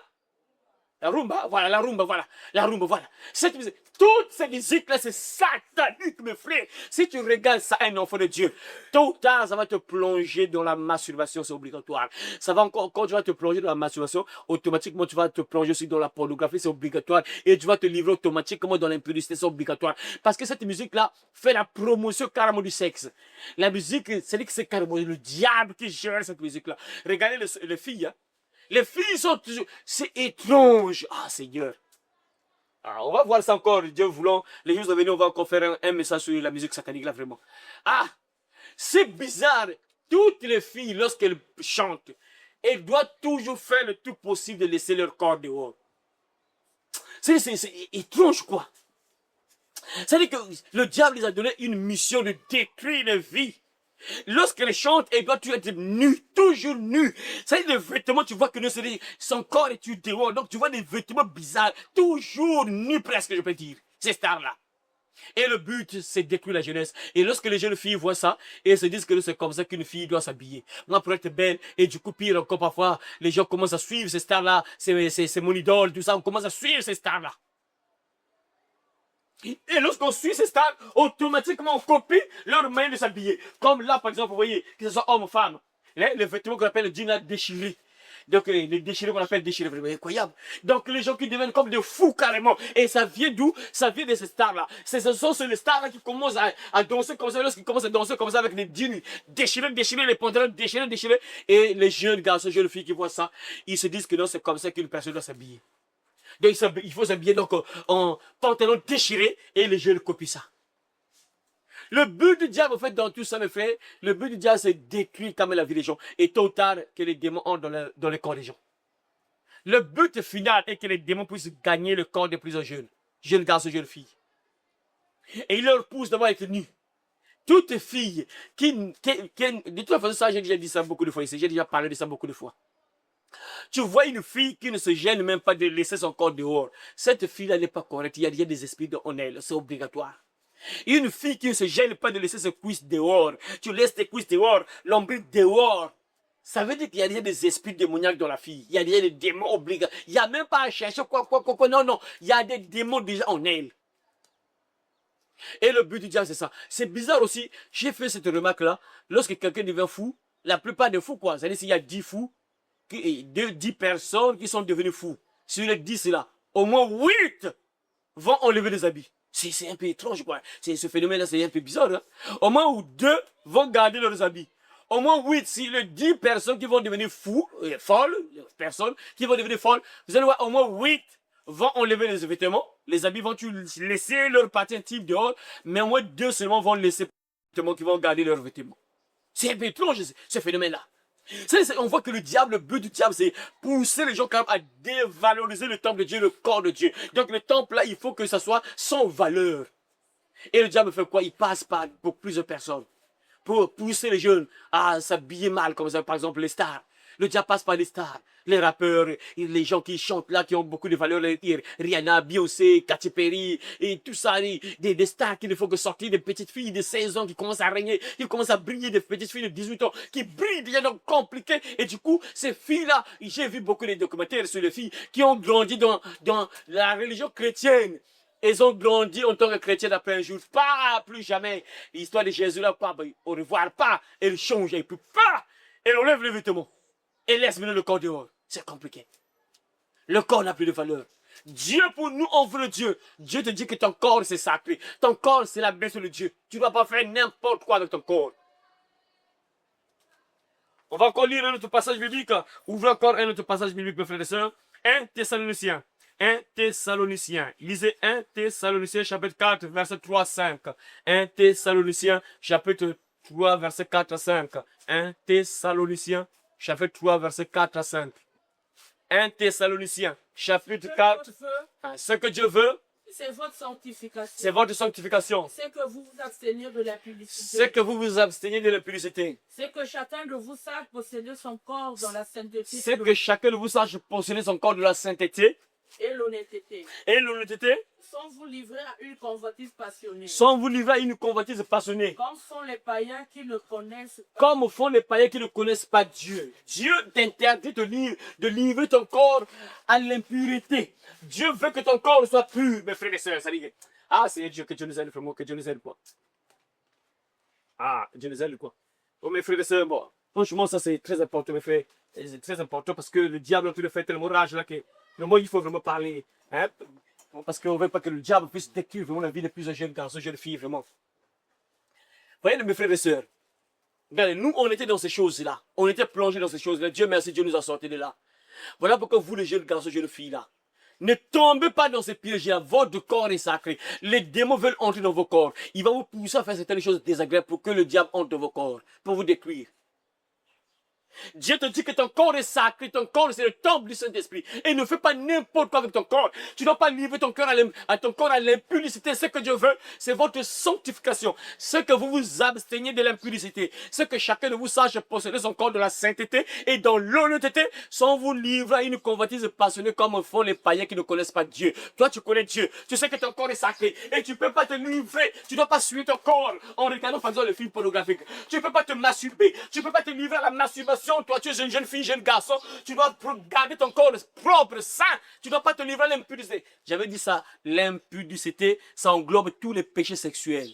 Speaker 1: La rumba, voilà, la rumba, voilà. La rumba, voilà. Cette musique, toutes ces musiques-là, c'est satanique, mes frères. Si tu regardes ça, un enfant de Dieu, tôt ou tard, ça va te plonger dans la masturbation, c'est obligatoire. Ça va encore, quand tu vas te plonger dans la masturbation, automatiquement, tu vas te plonger aussi dans la pornographie, c'est obligatoire. Et tu vas te livrer automatiquement dans l'impudicité, c'est obligatoire. Parce que cette musique-là fait la promotion carrément du sexe. La musique, c'est-à-dire que c'est carrément le diable qui gère cette musique-là. Regardez les filles, hein. Les filles sont toujours... C'est étrange. Ah, Seigneur. Alors, on va voir ça encore, Dieu voulant. Les jours à venir, on va encore faire un message sur la musique satanique, là, vraiment. Ah, c'est bizarre. Toutes les filles, lorsqu'elles chantent, elles doivent toujours faire le tout possible de laisser leur corps dehors. C'est étrange, quoi. C'est-à-dire que le diable les a donné une mission de détruire les vies. Lorsqu'elle chante, elle doit toujours être nue, toujours nue. C'est des vêtements, tu vois que son corps est tu dehors. Donc tu vois des vêtements bizarres, toujours nus presque, je peux dire. Ces stars-là. Et le but, c'est de détruire la jeunesse. Et lorsque les jeunes filles voient ça, elles se disent que c'est comme ça qu'une fille doit s'habiller. Moi, pour être belle, et du coup, pire encore parfois, les gens commencent à suivre ces stars-là. C'est mon idole, tout ça. On commence à suivre ces stars-là. Et lorsqu'on suit ces stars, automatiquement on copie leur manière de s'habiller. Comme là, par exemple, vous voyez, que ce soit homme ou femme, les vêtements qu'on appelle le jean déchiré. Donc les déchirés qu'on appelle déchirés, vraiment incroyable. Donc les gens qui deviennent comme des fous carrément. Et ça vient d'où? Ça vient de ces stars-là. Ce sont les stars-là qui commencent à danser comme ça, lorsqu'ils commencent à danser comme ça avec les jeans déchirés, les pantalons déchirés. Et les jeunes garçons, jeunes filles qui voient ça, ils se disent que non, c'est comme ça qu'une personne doit s'habiller. Donc il faut s'habiller donc en pantalon déchiré et les jeunes copient ça. Le but du diable, en fait, dans tout ça, mes frères, le but du diable, c'est de détruire quand même la vie des gens. Et tôt ou tard, que les démons entrent dans les corps des gens. Le but final est que les démons puissent gagner le corps de plusieurs jeunes garçons, jeunes filles. Et il leur pousse d'abord à être nus. Toute fille de toute façon, ça, j'ai déjà dit ça beaucoup de fois ici, j'ai déjà parlé de ça beaucoup de fois. Tu vois une fille qui ne se gêne même pas de laisser son corps dehors. Cette fille-là n'est pas correcte, il y a des esprits en elle, c'est obligatoire. Une fille qui ne se gêne pas de laisser ses cuisses dehors, tu laisses tes cuisses dehors, l'ombilic dehors. Ça veut dire qu'il y a des esprits démoniaques dans la fille. Il y a des démons obligatoires. Il n'y a même pas à chercher quoi. Non. Il y a des démons déjà en elle. Et le but du diable, c'est ça. C'est bizarre aussi. J'ai fait cette remarque-là. Lorsque quelqu'un devient fou, la plupart des fous, quoi. C'est-à-dire s'il y a 10 fous, 10 personnes qui sont devenues fous. Sur les 10 là, au moins 8 vont enlever les habits. C'est un peu étrange, quoi. Ce phénomène-là, c'est un peu bizarre. Hein? Au moins 2 vont garder leurs habits. Au moins 8, si les 10 personnes qui vont devenir fous, folles, personnes qui vont devenir folles, vous allez voir, au moins 8 vont enlever les vêtements. Les habits vont laisser leur partie intime dehors, mais au moins 2 seulement vont laisser les vêtements qui vont garder leurs vêtements. C'est un peu étrange, ce phénomène-là. On voit que le but du diable, c'est pousser les gens quand même à dévaloriser le temple de Dieu, le corps de Dieu. Donc le temple là, il faut que ça soit sans valeur. Et le diable fait quoi? Il passe pour plusieurs personnes. Pour pousser les jeunes à s'habiller mal, comme ça, par exemple les stars. Le diable passe par les stars, les rappeurs, les gens qui chantent là, qui ont beaucoup de valeur, Rihanna, Beyoncé, Katy Perry, et tout ça, des stars qui ne font que sortir, des petites filles de 16 ans qui commencent à régner, qui commencent à briller, des petites filles de 18 ans qui brillent, déjà donc compliquées. Et du coup, ces filles-là, j'ai vu beaucoup de documentaires sur les filles qui ont grandi dans la religion chrétienne. Elles ont grandi en tant que chrétiennes après un jour. Pas, plus jamais. L'histoire de Jésus là, pas, au revoir, pas. Elle change, et puis pas. Elle enlève les vêtements. Elle laisse maintenant le corps dehors. C'est compliqué. Le corps n'a plus de valeur. Dieu pour nous, on veut le Dieu. Dieu te dit que ton corps c'est sacré. Ton corps c'est la bête de Dieu. Tu ne dois pas faire n'importe quoi avec ton corps. On va encore lire un autre passage biblique. Ouvrez encore un autre passage biblique, mes frères et sœurs. 1 Thessaloniciens. 1 Thessaloniciens. Lisez 1 Thessaloniciens chapitre 4 verset 3 à 5. 1 Thessaloniciens chapitre 3 verset 4 à 5. 1 Thessaloniciens chapitre 3 verset 4 à 5. 1 Thessaloniciens chapitre 4. Ce que Dieu veut,
Speaker 2: c'est votre sanctification.
Speaker 1: C'est votre sanctification.
Speaker 2: C'est que vous vous absteniez de l'impudicité.
Speaker 1: C'est que vous vous absteniez de l'impudicité.
Speaker 2: C'est que chacun de vous sache posséder son corps dans la sainteté.
Speaker 1: C'est que chacun de vous sache posséder son corps dans la sainteté.
Speaker 2: Et l'honnêteté.
Speaker 1: Et l'honnêteté.
Speaker 2: Sans vous livrer à une convoitise passionnée.
Speaker 1: Sans vous livrer à une convoitise passionnée.
Speaker 2: Comme font les païens qui ne connaissent pas.
Speaker 1: Comme font les païens qui ne connaissent pas Dieu. Dieu t'interdit de livrer ton corps à l'impureté. Dieu veut que ton corps soit pur, mes frères et sœurs. Ça dit, ah, c'est Dieu, que Dieu nous aide, vraiment, que Dieu nous aide, quoi. Ah, Dieu nous aide, quoi. Oh, mes frères et sœurs, bon, franchement, ça c'est très important, mes frères. C'est très important parce que le diable a tout fait tellement rage là que vraiment, il faut vraiment parler. Hein? Parce qu'on ne veut pas que le diable puisse détruire vraiment la vie de plusieurs jeunes garçons, jeunes filles, vraiment. Voyez, mes frères et sœurs, regardez, nous, on était dans ces choses-là. On était plongés dans ces choses-là. Dieu merci, Dieu nous a sortis de là. Voilà pourquoi vous, les jeunes garçons, jeunes filles, là, ne tombez pas dans ces pièges-là. Votre corps est sacré. Les démons veulent entrer dans vos corps. Il va vous pousser à faire certaines choses désagréables pour que le diable entre dans vos corps, pour vous détruire. Dieu te dit que ton corps est sacré, ton corps c'est le temple du Saint-Esprit. Et ne fais pas n'importe quoi avec ton corps. Tu ne dois pas livrer ton corps à l'impudicité. Ce que Dieu veut, c'est votre sanctification. Ce que vous vous absteniez de l'impudicité. Ce que chacun de vous sache posséder son corps de la sainteté et dans l'honnêteté, sans vous livrer à une convoitise passionnée comme font les païens qui ne connaissent pas Dieu. Toi, tu connais Dieu. Tu sais que ton corps est sacré. Et tu ne peux pas te livrer. Tu ne dois pas suivre ton corps en regardant par exemple le film pornographique. Tu ne peux pas te masturber. Tu ne peux pas te livrer à la masturbation. Toi, tu es une jeune fille, jeune garçon, tu dois garder ton corps propre, sain. Tu ne dois pas te livrer à l'impudicité. J'avais dit ça, l'impudicité, ça englobe tous les péchés sexuels.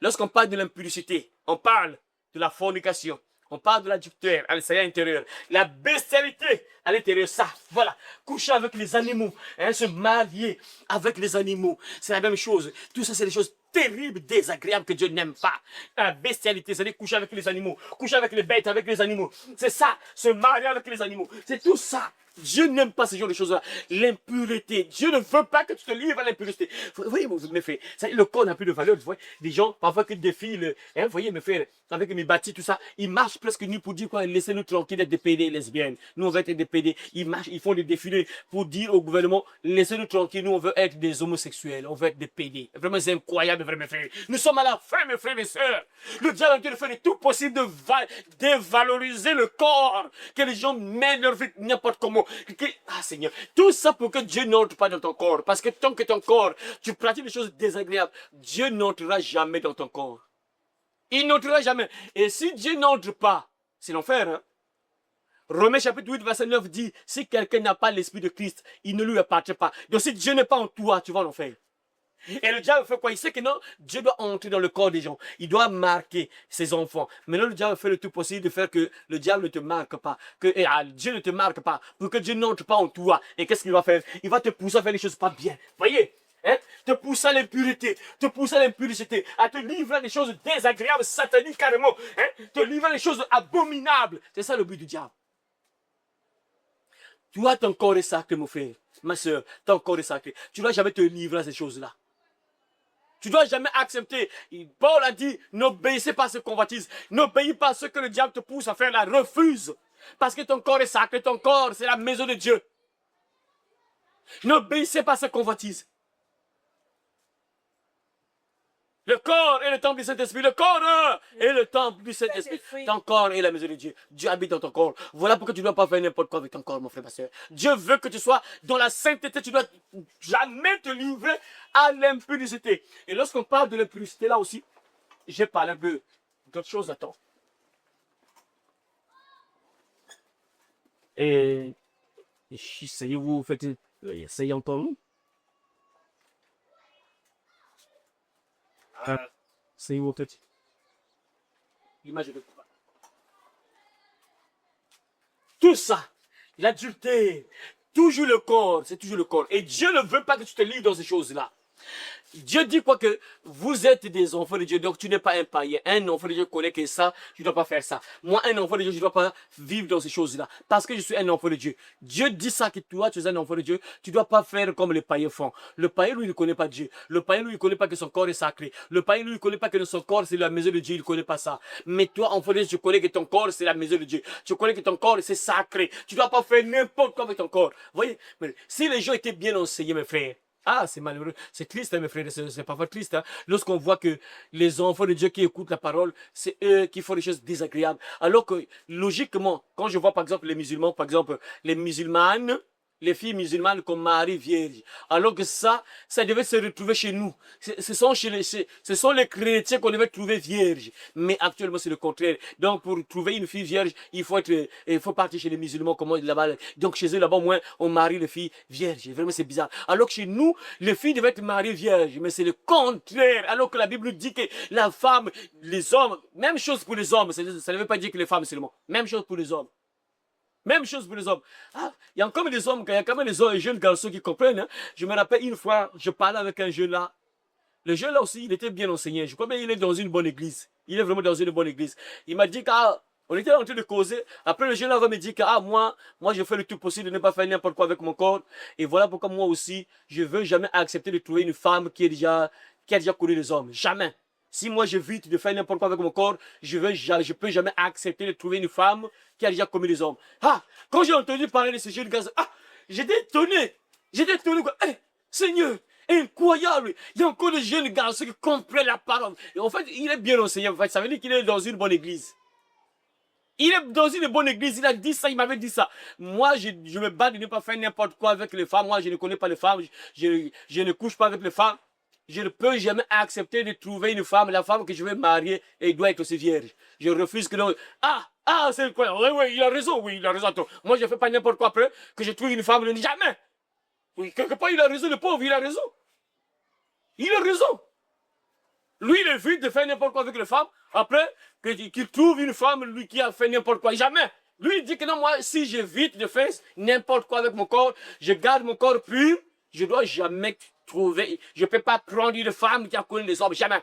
Speaker 1: Lorsqu'on parle de l'impudicité, on parle de la fornication, on parle de l'adultère à l'intérieur, la bestialité à l'intérieur, ça, voilà, coucher avec les animaux, hein, se marier avec les animaux, c'est la même chose. Tout ça, c'est des choses terrible, désagréable que Dieu n'aime pas. La bestialité, c'est-à-dire coucher avec les animaux, coucher avec les bêtes, avec les animaux. C'est ça, se marier avec les animaux. C'est tout ça. Dieu n'aime pas ce genre de choses-là. L'impureté. Dieu ne veut pas que tu te livres à l'impureté. Vous voyez, mes frères, le corps n'a plus de valeur. Vous voyez, des gens, parfois, qui défilent, vous voyez, mes frères, avec mes bâtis, tout ça, ils marchent presque nus pour dire quoi, laissez-nous tranquilles d'être des PD lesbiennes. Nous, on veut être des PD. Ils marchent, ils font des défilés pour dire au gouvernement, laissez-nous tranquilles, nous, on veut être des homosexuels, on veut être des PD. Vraiment, c'est incroyable, mes frères. Nous sommes à la fin, mes frères et sœurs. Le diable est en train de faire tout possible de dévaloriser le corps, que les gens mènent leur vie n'importe comment. Ah Seigneur, tout ça pour que Dieu n'entre pas dans ton corps. Parce que tant que ton corps, tu pratiques des choses désagréables, Dieu n'entrera jamais dans ton corps. Il n'entrera jamais. Et si Dieu n'entre pas, c'est l'enfer. Hein? Romains chapitre 8, verset 9 dit, si quelqu'un n'a pas l'esprit de Christ, il ne lui appartient pas. Donc si Dieu n'est pas en toi, tu vas en enfer. Et le diable fait quoi? Il sait que non, Dieu doit entrer dans le corps des gens. Il doit marquer ses enfants. Maintenant, le diable fait le tout possible de faire que le diable ne te marque pas. Que Dieu ne te marque pas. Pour que Dieu n'entre pas en toi. Et qu'est-ce qu'il va faire? Il va te pousser à faire les choses pas bien. Voyez? Hein? Te pousser à l'impureté. Te pousser à l'impudicité. À te livrer à des choses désagréables, sataniques carrément. Hein? Te livrer à des choses abominables. C'est ça le but du diable. Toi, ton corps est sacré, mon frère. Ma soeur, ton corps est sacré. Tu ne dois jamais te livrer à ces choses-là. Tu ne dois jamais accepter. Paul a dit, n'obéissez pas à ce convoitise. N'obéis pas à ce que le diable te pousse à faire. La refuse. Parce que ton corps est sacré. Ton corps, c'est la maison de Dieu. N'obéissez pas à ce convoitise. Le corps est le temple du Saint-Esprit. Le corps est le temple du Saint-Esprit. Ton corps est la maison de Dieu. Dieu habite dans ton corps. Voilà pourquoi tu ne dois pas faire n'importe quoi avec ton corps, mon frère, ma soeur. Dieu veut que tu sois dans la sainteté. Tu ne dois jamais te livrer à l'impudicité. Et lorsqu'on parle de l'impudicité, là aussi, j'ai parlé un peu d'autres choses à temps. Et essayez-vous, essayez entendre. Essayez-vous peut-être. L'image de quoi? Tout ça, l'adultère, toujours le corps, c'est toujours le corps. Et Dieu ne veut pas que tu te livres dans ces choses-là. Dieu dit quoi que vous êtes des enfants de Dieu, donc tu n'es pas un païen. Un enfant de Dieu connaît que ça, tu ne dois pas faire ça. Moi, un enfant de Dieu, je ne dois pas vivre dans ces choses-là. Parce que je suis un enfant de Dieu. Dieu dit ça que toi, tu es un enfant de Dieu. Tu ne dois pas faire comme les païens font. Le païen, lui, il ne connaît pas Dieu. Le païen, lui, il ne connaît pas que son corps est sacré. Le païen, lui, il ne connaît pas que son corps, c'est la maison de Dieu. Il ne connaît pas ça. Mais toi, enfant de Dieu, tu connais que ton corps, c'est la maison de Dieu. Tu connais que ton corps, c'est sacré. Tu ne dois pas faire n'importe quoi avec ton corps. Vous voyez? Mais si les gens étaient bien enseignés, mes frères, ah, c'est malheureux. C'est triste, hein, mes frères. C'est parfois triste. Hein, lorsqu'on voit que les enfants de Dieu qui écoutent la parole, c'est eux qui font des choses désagréables. Alors que, logiquement, quand je vois, par exemple, les musulmans, par exemple, les musulmanes, les filles musulmanes qu'on marie vierges. Alors que ça devait se retrouver chez nous. Ce sont les chrétiens qu'on devait trouver vierges. Mais actuellement, c'est le contraire. Donc, pour trouver une fille vierge, il faut partir chez les musulmans, comme là-bas. Donc, chez eux, là-bas, au moins, on marie les filles vierges. Vraiment, c'est bizarre. Alors que chez nous, les filles devaient être mariées vierges. Mais c'est le contraire. Alors que la Bible dit que la femme, les hommes, même chose pour les hommes. Ça ne veut pas dire que les femmes seulement. Même chose pour les hommes. Même chose pour les hommes. Ah, il y a quand même des hommes, il y a quand même des jeunes garçons qui comprennent. Hein. Je me rappelle une fois, je parlais avec un jeune là. Le jeune là aussi, il était bien enseigné. Je crois bien qu'il est dans une bonne église. Il est vraiment dans une bonne église. Il m'a dit qu'on était en train de causer. Après, le jeune là va me dire que moi, je fais le tout possible de ne pas faire n'importe quoi avec mon corps. Et voilà pourquoi moi aussi, je veux jamais accepter de trouver une femme qui a déjà connu les hommes. Jamais. Si moi j'évite de faire n'importe quoi avec mon corps, je peux jamais accepter de trouver une femme qui a déjà commis les hommes. Ah, quand j'ai entendu parler de ce jeune gars, j'étais étonné. Quoi. Seigneur, incroyable. Il y a encore des jeunes garçons qui comprennent la parole. Et en fait, il est bien enseigné. En fait, ça veut dire qu'il est dans une bonne église. Il est dans une bonne église, il a dit ça, il m'avait dit ça. Moi, je me bats de ne pas faire n'importe quoi avec les femmes. Moi, je ne connais pas les femmes. Je ne couche pas avec les femmes. Je ne peux jamais accepter de trouver une femme, la femme que je vais marier, et doit être aussi vierge. Je refuse que l'on... c'est incroyable. Oui, il a raison, Attends, moi, je ne fais pas n'importe quoi après, que je trouve une femme, je ne dis jamais. Oui, quelque part, il a raison, le pauvre, il a raison. Il a raison. Lui, il évite de faire n'importe quoi avec les femmes, après, qu'il trouve une femme, lui, qui a fait n'importe quoi. Jamais. Lui, il dit que non, moi, si j'évite de faire n'importe quoi avec mon corps, je garde mon corps pur, je ne dois jamais trouver, je peux pas prendre une femme qui a connu les hommes, jamais.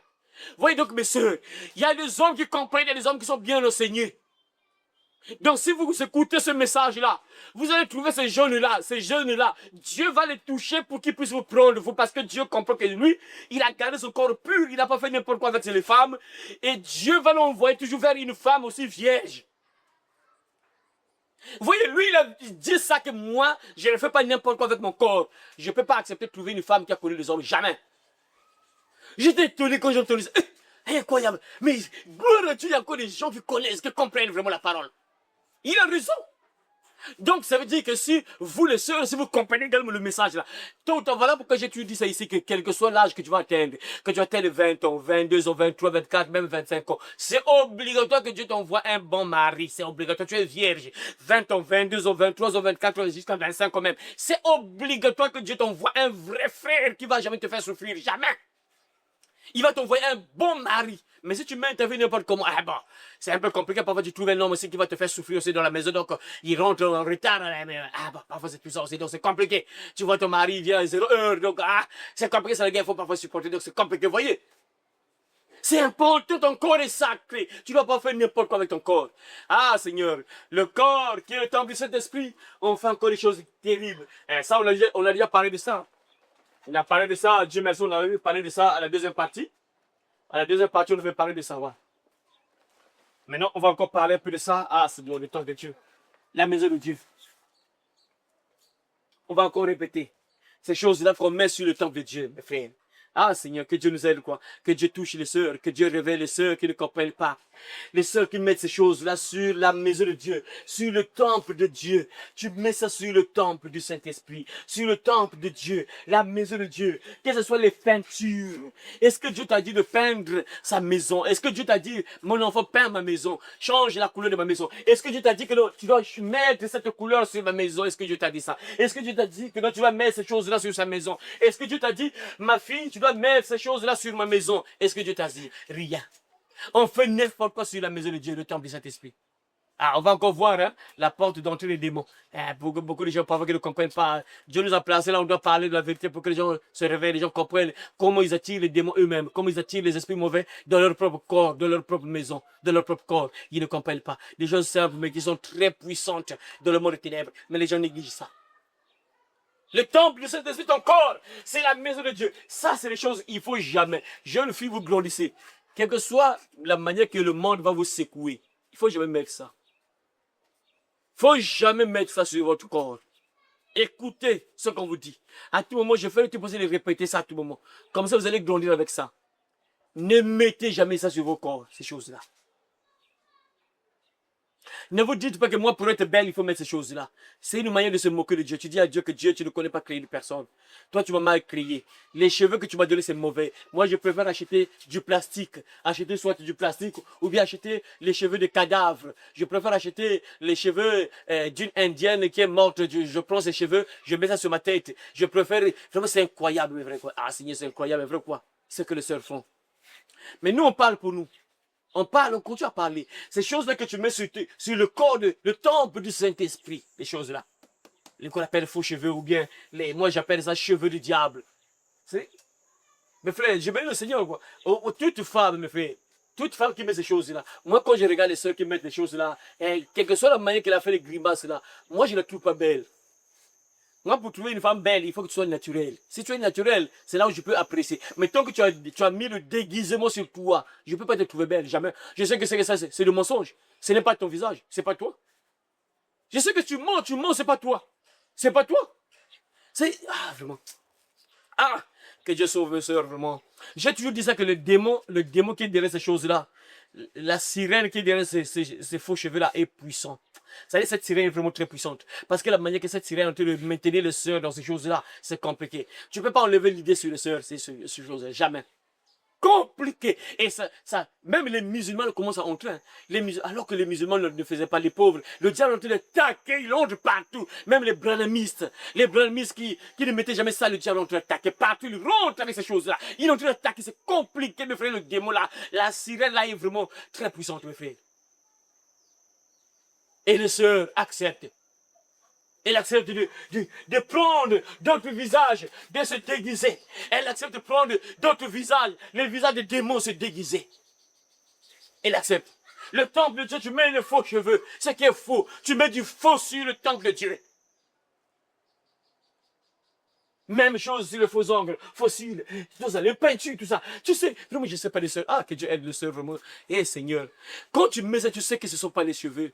Speaker 1: Voyez donc, mes sœurs, il y a des hommes qui comprennent, il y a des hommes qui sont bien enseignés. Donc, si vous écoutez ce message-là, vous allez trouver ces jeunes-là, Dieu va les toucher pour qu'ils puissent vous prendre, vous, parce que Dieu comprend que lui, il a gardé son corps pur, il n'a pas fait n'importe quoi avec les femmes, et Dieu va l'envoyer toujours vers une femme aussi vierge. Vous voyez, lui, il dit ça que moi, je ne fais pas n'importe quoi avec mon corps. Je ne peux pas accepter de trouver une femme qui a connu les hommes, jamais. J'étais étonné quand j'ai entendu ça. Incroyable. Mais, gloire à Dieu, il y a encore des gens qui connaissent, qui comprennent vraiment la parole. Il a raison. Donc, ça veut dire que si vous, les sœurs, si vous comprenez également le message là, tôt ou tard, voilà pourquoi j'ai dit ça ici, que quel que soit l'âge que tu vas atteindre, que tu atteindre 20 ans, 22 ans, 23, 24, même 25 ans, c'est obligatoire que Dieu t'envoie un bon mari. C'est obligatoire. Tu es vierge. 20 ans, 22 ans, 23 ans, 24 ans, jusqu'à 25 ans même. C'est obligatoire que Dieu t'envoie un vrai frère qui va jamais te faire souffrir. Jamais. Il va t'envoyer un bon mari. Mais si tu mets ta vie n'importe comment, ah bon, c'est un peu compliqué. Parfois, tu trouves un homme aussi qui va te faire souffrir aussi dans la maison. Donc, il rentre en retard. Ah bon, parfois, c'est tout ça aussi. Donc, c'est compliqué. Tu vois, ton mari vient à 0 heure. Donc, c'est compliqué. C'est la guerre. Il faut parfois supporter. Donc, c'est compliqué. Vous voyez? C'est important. Ton corps est sacré. Tu ne dois pas faire n'importe quoi avec ton corps. Ah, Seigneur, le corps qui est le temple du Saint-Esprit, on fait encore des choses terribles. Et ça, on a déjà parlé de ça. On a parlé de ça, Dieu merci, on avait parlé de ça à la deuxième partie. À la deuxième partie, on devait parler de ça. Ouais. Maintenant, on va encore parler un peu de ça. Ah, c'est le temps de Dieu. La maison de Dieu. On va encore répéter. Ces choses-là qu'on met sur le temple de Dieu, mes frères. Ah, Seigneur, que Dieu nous aide, quoi. Que Dieu touche les sœurs, que Dieu révèle les sœurs qui ne comprennent pas. Les sœurs qui mettent ces choses-là sur la maison de Dieu, sur le temple de Dieu. Tu mets ça sur le temple du Saint-Esprit, sur le temple de Dieu, la maison de Dieu. Que ce soit les peintures. Est-ce que Dieu t'a dit de peindre sa maison? Est-ce que Dieu t'a dit, mon enfant, peins ma maison, change la couleur de ma maison? Est-ce que Dieu t'a dit que non, tu dois mettre cette couleur sur ma maison? Est-ce que Dieu t'a dit ça? Est-ce que Dieu t'a dit que non, tu vas mettre ces choses-là sur sa maison? Est-ce que Dieu t'a dit, ma fille, tu dois mettre ces choses-là sur ma maison? Est-ce que Dieu t'a dit? Rien. On fait n'importe quoi sur la maison de Dieu, le temple du Saint-Esprit. Ah, on va encore voir hein, la porte d'entrée des démons. Beaucoup de gens parfois qui ne comprennent pas. Dieu nous a placés là, on doit parler de la vérité pour que les gens se réveillent, les gens comprennent comment ils attirent les démons eux-mêmes, comment ils attirent les esprits mauvais dans leur propre corps, dans leur propre maison, dans leur propre corps. Ils ne comprennent pas. Des choses simples mais qui sont très puissantes dans le monde des ténèbres. Mais les gens négligent ça. Le temple du Saint-Esprit, ton corps, c'est la maison de Dieu. Ça, c'est les choses il faut jamais. Jeune fille, vous grandissez. Quelle que soit la manière que le monde va vous secouer, il faut jamais mettre ça. Il faut jamais mettre ça sur votre corps. Écoutez ce qu'on vous dit. À tout moment, je fais le tout possible de répéter ça à tout moment. Comme ça, vous allez grandir avec ça. Ne mettez jamais ça sur vos corps, ces choses-là. Ne vous dites pas que moi, pour être belle, il faut mettre ces choses-là. C'est une manière de se moquer de Dieu. Tu dis à Dieu que Dieu, tu ne connais pas créer une personne. Toi, tu m'as mal créé. Les cheveux que tu m'as donnés, c'est mauvais. Moi, je préfère acheter du plastique. Acheter soit du plastique ou bien acheter les cheveux de cadavres. Je préfère acheter les cheveux d'une indienne qui est morte. Je prends ses cheveux, je mets ça sur ma tête. Je préfère... Vraiment, c'est incroyable, mais vrai quoi. Ah, Seigneur, c'est incroyable, mais vrai quoi. C'est ce que les sœurs font. Mais nous, on parle pour nous. On parle, on continue à parler. Ces choses-là que tu mets sur le corps, le temple du Saint-Esprit, les choses-là. Les qu'on appelle faux cheveux ou bien, moi j'appelle ça cheveux du diable. C'est, mes frères, je bénis le Seigneur, quoi. Toute femme, mes frères, toute femme qui met ces choses-là. Moi, quand je regarde les sœurs qui mettent les choses-là, quelle que soit la manière qu'elle a fait les grimaces là, moi je ne la trouve pas belle. Moi, pour trouver une femme belle, il faut que tu sois naturel. Si tu es naturel, c'est là où je peux apprécier. Mais tant que tu as mis le déguisement sur toi, je ne peux pas te trouver belle, jamais. Je sais que c'est le mensonge. Ce n'est pas ton visage, c'est pas toi. Je sais que tu mens, c'est pas toi. C'est pas toi. C'est... Ah, vraiment. Ah, que Dieu sauve mes soeurs, vraiment. J'ai toujours dit ça que le démon qui est derrière ces choses-là, la sirène qui est derrière ces faux cheveux-là est puissant. Vous savez, cette sirène est vraiment très puissante. Parce que la manière que cette sirène est en train de maintenir les sœurs dans ces choses-là, c'est compliqué. Tu ne peux pas enlever l'idée sur les sœurs, ces choses-là, jamais. Compliqué. Et ça, même les musulmans commencent à entrer. Alors que les musulmans ne faisaient pas les pauvres. Le diable est en train de taquer, il entre partout. Même les branhamistes qui ne mettaient jamais ça, le diable est en train de taquer partout. Il rentre avec ces choses-là. Il est en train de taquer, c'est compliqué, mes frères, le démon là. La sirène là est vraiment très puissante, mes frères. Et les sœurs acceptent. Elle accepte de prendre d'autres visages, de se déguiser. Elle accepte de prendre d'autres visages, les visages des démons se déguiser. Elle accepte. Le temple de Dieu, tu mets les faux cheveux, ce qui est faux. Tu mets du faux sur le temple de Dieu. Même chose sur les faux ongles, fossiles, tout ça, les peintures, tout ça. Tu sais, vraiment, je ne sais pas les sœurs. Ah, que Dieu aide les sœurs, vraiment. Eh, Seigneur, quand tu mets ça, tu sais que ce ne sont pas les cheveux.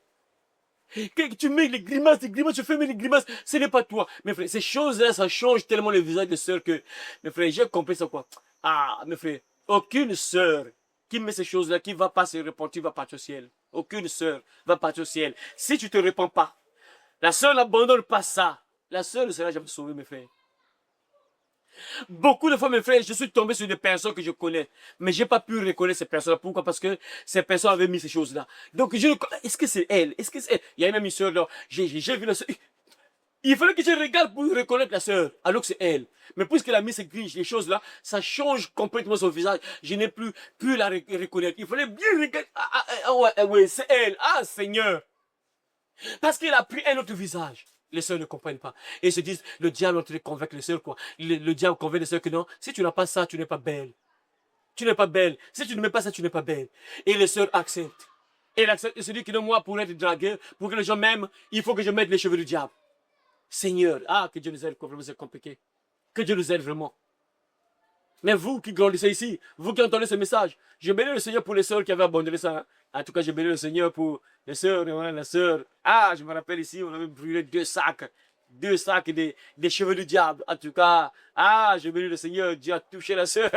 Speaker 1: Que tu mets les grimaces, tu fais les grimaces, ce n'est pas toi. Mes frères, ces choses-là, ça change tellement le visage des sœurs que, mes frères, j'ai compris ça quoi. Ah, mes frères, aucune sœur qui met ces choses-là, qui ne va pas se repentir, va partir au ciel. Aucune sœur va partir au ciel. Si tu ne te répands pas, la sœur n'abandonne pas ça. La sœur ne sera jamais sauvée, mes frères. Beaucoup de fois, mes frères, je suis tombé sur des personnes que je connais, mais je n'ai pas pu reconnaître ces personnes-là. Pourquoi? Parce que ces personnes avaient mis ces choses-là. Donc, est-ce que c'est elle? Est-ce que c'est elle? Il y a même une sœur là, j'ai vu la sœur. Il fallait que je regarde pour reconnaître la sœur, alors que c'est elle. Mais puisqu'elle a mis ces griges, les choses-là, ça change complètement son visage. Je n'ai plus la reconnaître. Il fallait bien regarder. Ouais, c'est elle. Ah, Seigneur. Parce qu'elle a pris un autre visage. Les sœurs ne comprennent pas. Et ils se disent, le diable est en train de convaincre les sœurs, quoi. Le diable convainc les sœurs que non, si tu n'as pas ça, tu n'es pas belle. Tu n'es pas belle. Si tu ne mets pas ça, tu n'es pas belle. Et les sœurs acceptent. Et elles se disent que non, moi, pour être dragueur, pour que les gens m'aiment, il faut que je mette les cheveux du diable. Seigneur, ah, que Dieu nous aide, vraiment, c'est compliqué. Que Dieu nous aide vraiment. Mais vous qui grandissez ici, vous qui entendez ce message, je bénis le Seigneur pour les sœurs qui avaient abandonné ça. Hein. En tout cas, je bénis le Seigneur pour les sœurs, la sœur. Ah, je me rappelle ici, on avait brûlé 2 sacs. 2 sacs des cheveux du diable. En tout cas, ah, je bénis le Seigneur, Dieu a touché la sœur.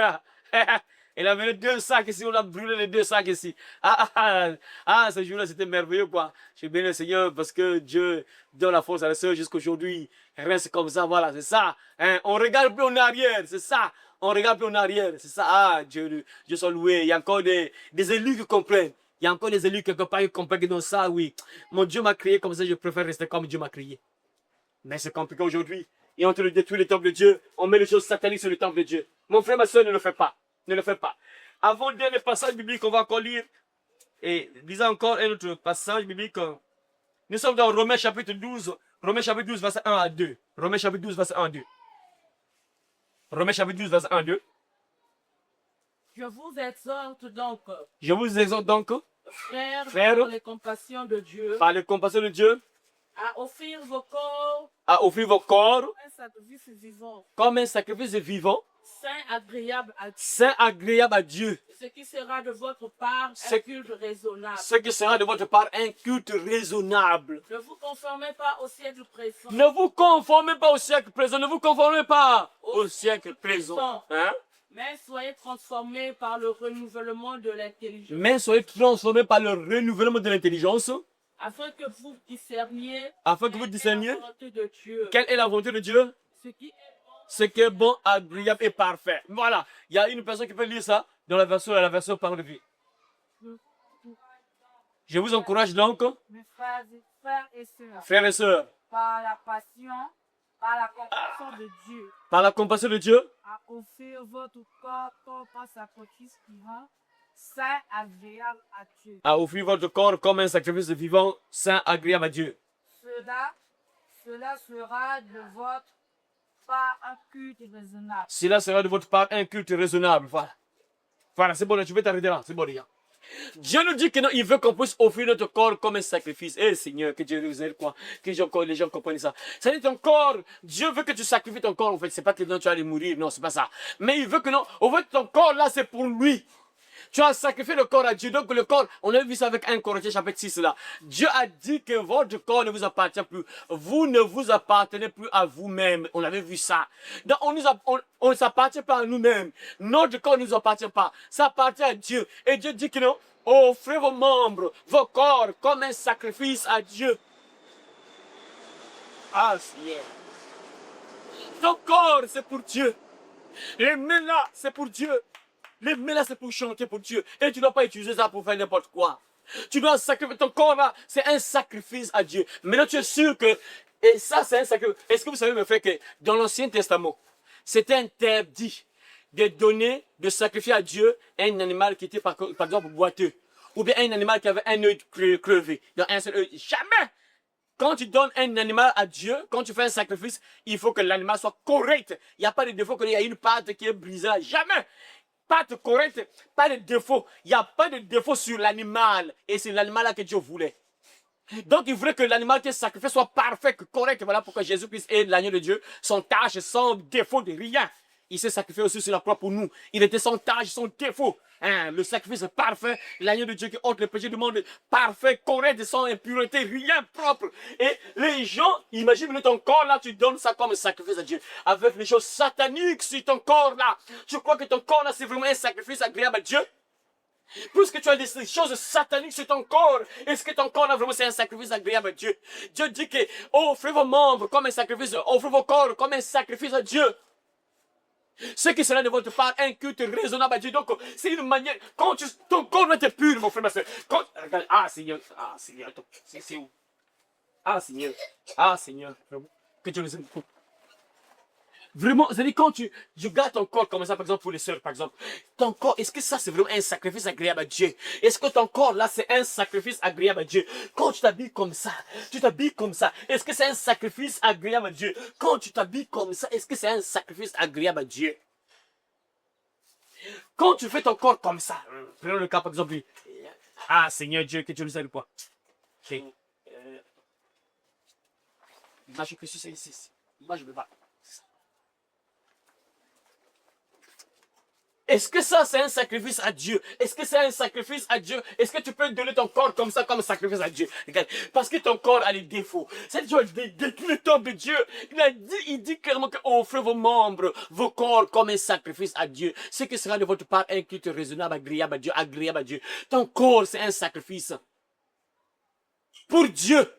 Speaker 1: Elle avait 2 sacs ici, on a brûlé les 2 sacs ici. Ce jour-là, c'était merveilleux, quoi. Je bénis le Seigneur parce que Dieu donne la force à la sœur jusqu'aujourd'hui. Reste comme ça, voilà, c'est ça. Hein? On regarde plus en arrière, c'est ça. On regarde plus en arrière, c'est ça. Ah, Dieu soit loué. Il y a encore des élus qui comprennent. Il y a encore des élus quelque part qui comprennent que dans ça, oui. Mon Dieu m'a créé comme ça, je préfère rester comme Dieu m'a créé. Mais c'est compliqué aujourd'hui. Et on te détruit le temple de Dieu. On met les choses sataniques sur le temple de Dieu. Mon frère, ma soeur, ne le fait pas. Ne le fait pas. Avant le dernier passage biblique qu'on va encore lire, et lisons encore un autre passage biblique. Nous sommes dans Romains chapitre 12. Romains chapitre 12, verset 1 à 2. Romains chapitre 12, verset 1 à 2. Romains chapitre 12, verset 1 à 2.
Speaker 2: Je vous exhorte donc,
Speaker 1: Je vous exhorte donc,
Speaker 2: frères,
Speaker 1: frères,
Speaker 2: par les compassions de Dieu,
Speaker 1: par les compassions de Dieu,
Speaker 2: à offrir vos corps
Speaker 1: à offrir vos corps
Speaker 2: comme un sacrifice vivant,
Speaker 1: comme un sacrifice vivant,
Speaker 2: saint, agréable à Dieu,
Speaker 1: saint, agréable à Dieu.
Speaker 2: ce qui sera de votre part
Speaker 1: Ce-
Speaker 2: un culte raisonnable.
Speaker 1: Ce qui sera de votre part un culte raisonnable.
Speaker 2: Ne vous conformez pas au siècle présent,
Speaker 1: Ne vous conformez pas au siècle présent. Ne vous conformez pas au siècle présent. Hein?
Speaker 2: mais soyez transformés par le renouvellement de l'intelligence,
Speaker 1: Mais soyez transformés par le renouvellement de l'intelligence,
Speaker 2: afin que vous discerniez
Speaker 1: afin que vous discerniez
Speaker 2: la volonté de Dieu,
Speaker 1: quelle est la volonté de Dieu,
Speaker 2: ce qui est
Speaker 1: ce qui est bon, agréable et parfait. Voilà. Il y a une personne qui peut lire ça dans la version Parole de vie. Je vous encourage donc,
Speaker 3: Mes frères et sœurs,
Speaker 1: frères et sœurs,
Speaker 3: par la passion, par la compassion de Dieu,
Speaker 1: par la compassion de Dieu,
Speaker 3: à offrir votre corps comme un sacrifice vivant, saint, agréable à Dieu.
Speaker 1: à offrir votre corps comme un sacrifice vivant, saint, agréable à Dieu.
Speaker 3: Cela sera de votre part un culte raisonnable.
Speaker 1: Cela sera de votre part un culte raisonnable. Voilà. Voilà, c'est bon, tu peux t'arrêter là. C'est bon, les gars. Dieu nous dit que non, il veut qu'on puisse offrir notre corps comme un sacrifice. Eh Seigneur, que Dieu nous aide, quoi. Que les gens comprennent ça. Ça dit ton corps. Dieu veut que tu sacrifies ton corps, en fait. C'est pas que non, tu vas aller mourir. Non, c'est pas ça. Mais il veut que non. En fait, ton corps, là, c'est pour lui. Tu as sacrifié le corps à Dieu. Donc le corps, on a vu ça avec 1 Corinthiens chapitre 6 là. Dieu a dit que votre corps ne vous appartient plus. Vous ne vous appartenez plus à vous-même. On avait vu ça. Donc on ne s'appartient pas à nous-mêmes. Notre corps ne nous appartient pas. Ça appartient à Dieu. Et Dieu dit que non, offrez vos membres, vos corps comme un sacrifice à Dieu. Ah, Seigneur. Ton corps, c'est pour Dieu. Les mains là, c'est pour Dieu. Les mains là, c'est pour chanter pour Dieu. Et tu ne dois pas utiliser ça pour faire n'importe quoi. Tu dois sacrifier ton corps là, c'est un sacrifice à Dieu. Maintenant, tu es sûr que, et ça, c'est un sacrifice. Est-ce que vous savez, me fait que dans l'Ancien Testament, c'était interdit de donner, de sacrifier à Dieu un animal qui était par exemple boiteux. Ou bien un animal qui avait un œil crevé. Dans un seul œil. Jamais! quand tu donnes un animal à Dieu, quand tu fais un sacrifice, il faut que l'animal soit correct. Il n'y a pas de défaut qu'il y a une patte qui est brisée. Jamais. Patte correcte, pas de défaut. Il n'y a pas de défaut sur l'animal. Et c'est l'animal là que Dieu voulait. Donc, il voulait que l'animal qui est sacrifié soit parfait, correct. Voilà pourquoi Jésus-Christ est l'agneau de Dieu, sans tâche, sans défaut de rien. Il s'est sacrifié aussi sur la croix pour nous. Il était sans tâche, sans défaut. Hein, le sacrifice est parfait. L'agneau de Dieu qui ôte le péché du monde, parfait, correct, sans impureté, rien propre. Et les gens, imagine ton corps là, tu donnes ça comme sacrifice à Dieu. Avec les choses sataniques sur ton corps là. Tu crois que ton corps là, c'est vraiment un sacrifice agréable à Dieu? Puisque tu as des choses sataniques sur ton corps, est-ce que ton corps là vraiment c'est un sacrifice agréable à Dieu? Dieu dit que offrez vos membres comme un sacrifice, offrez vos corps comme un sacrifice à Dieu. Ce qui sera de votre part un culte raisonnable à Dieu. Donc, c'est une manière. Quand ton corps doit être pur, mon frère, ma soeur. Regarde, Seigneur, c'est où? Seigneur, vraiment. Que Dieu nous aime. Vraiment, c'est-à-dire quand tu gardes ton corps comme ça, par exemple, pour les sœurs, par exemple, ton corps, est-ce que ça, c'est vraiment un sacrifice agréable à Dieu? Est-ce que ton corps, là, c'est un sacrifice agréable à Dieu? Quand tu t'habilles comme ça, est-ce que c'est un sacrifice agréable à Dieu? Quand tu t'habilles comme ça, est-ce que c'est un sacrifice agréable à Dieu? Quand tu fais ton corps comme ça, prenons le cas, par exemple, Seigneur Dieu, que Dieu nous aide quoi? Imagine que c'est ici. Moi, je me bats. Est-ce que ça, c'est un sacrifice à Dieu? Est-ce que c'est un sacrifice à Dieu? Est-ce que tu peux donner ton corps comme ça, comme sacrifice à Dieu? Regarde, parce que ton corps a des défauts. C'est Dieu détruit le temple de Dieu. Il dit clairement que offrez vos membres, vos corps comme un sacrifice à Dieu. Ce qui sera de votre part un culte raisonnable, agréable à Dieu, agréable à Dieu. Ton corps, c'est un sacrifice pour Dieu.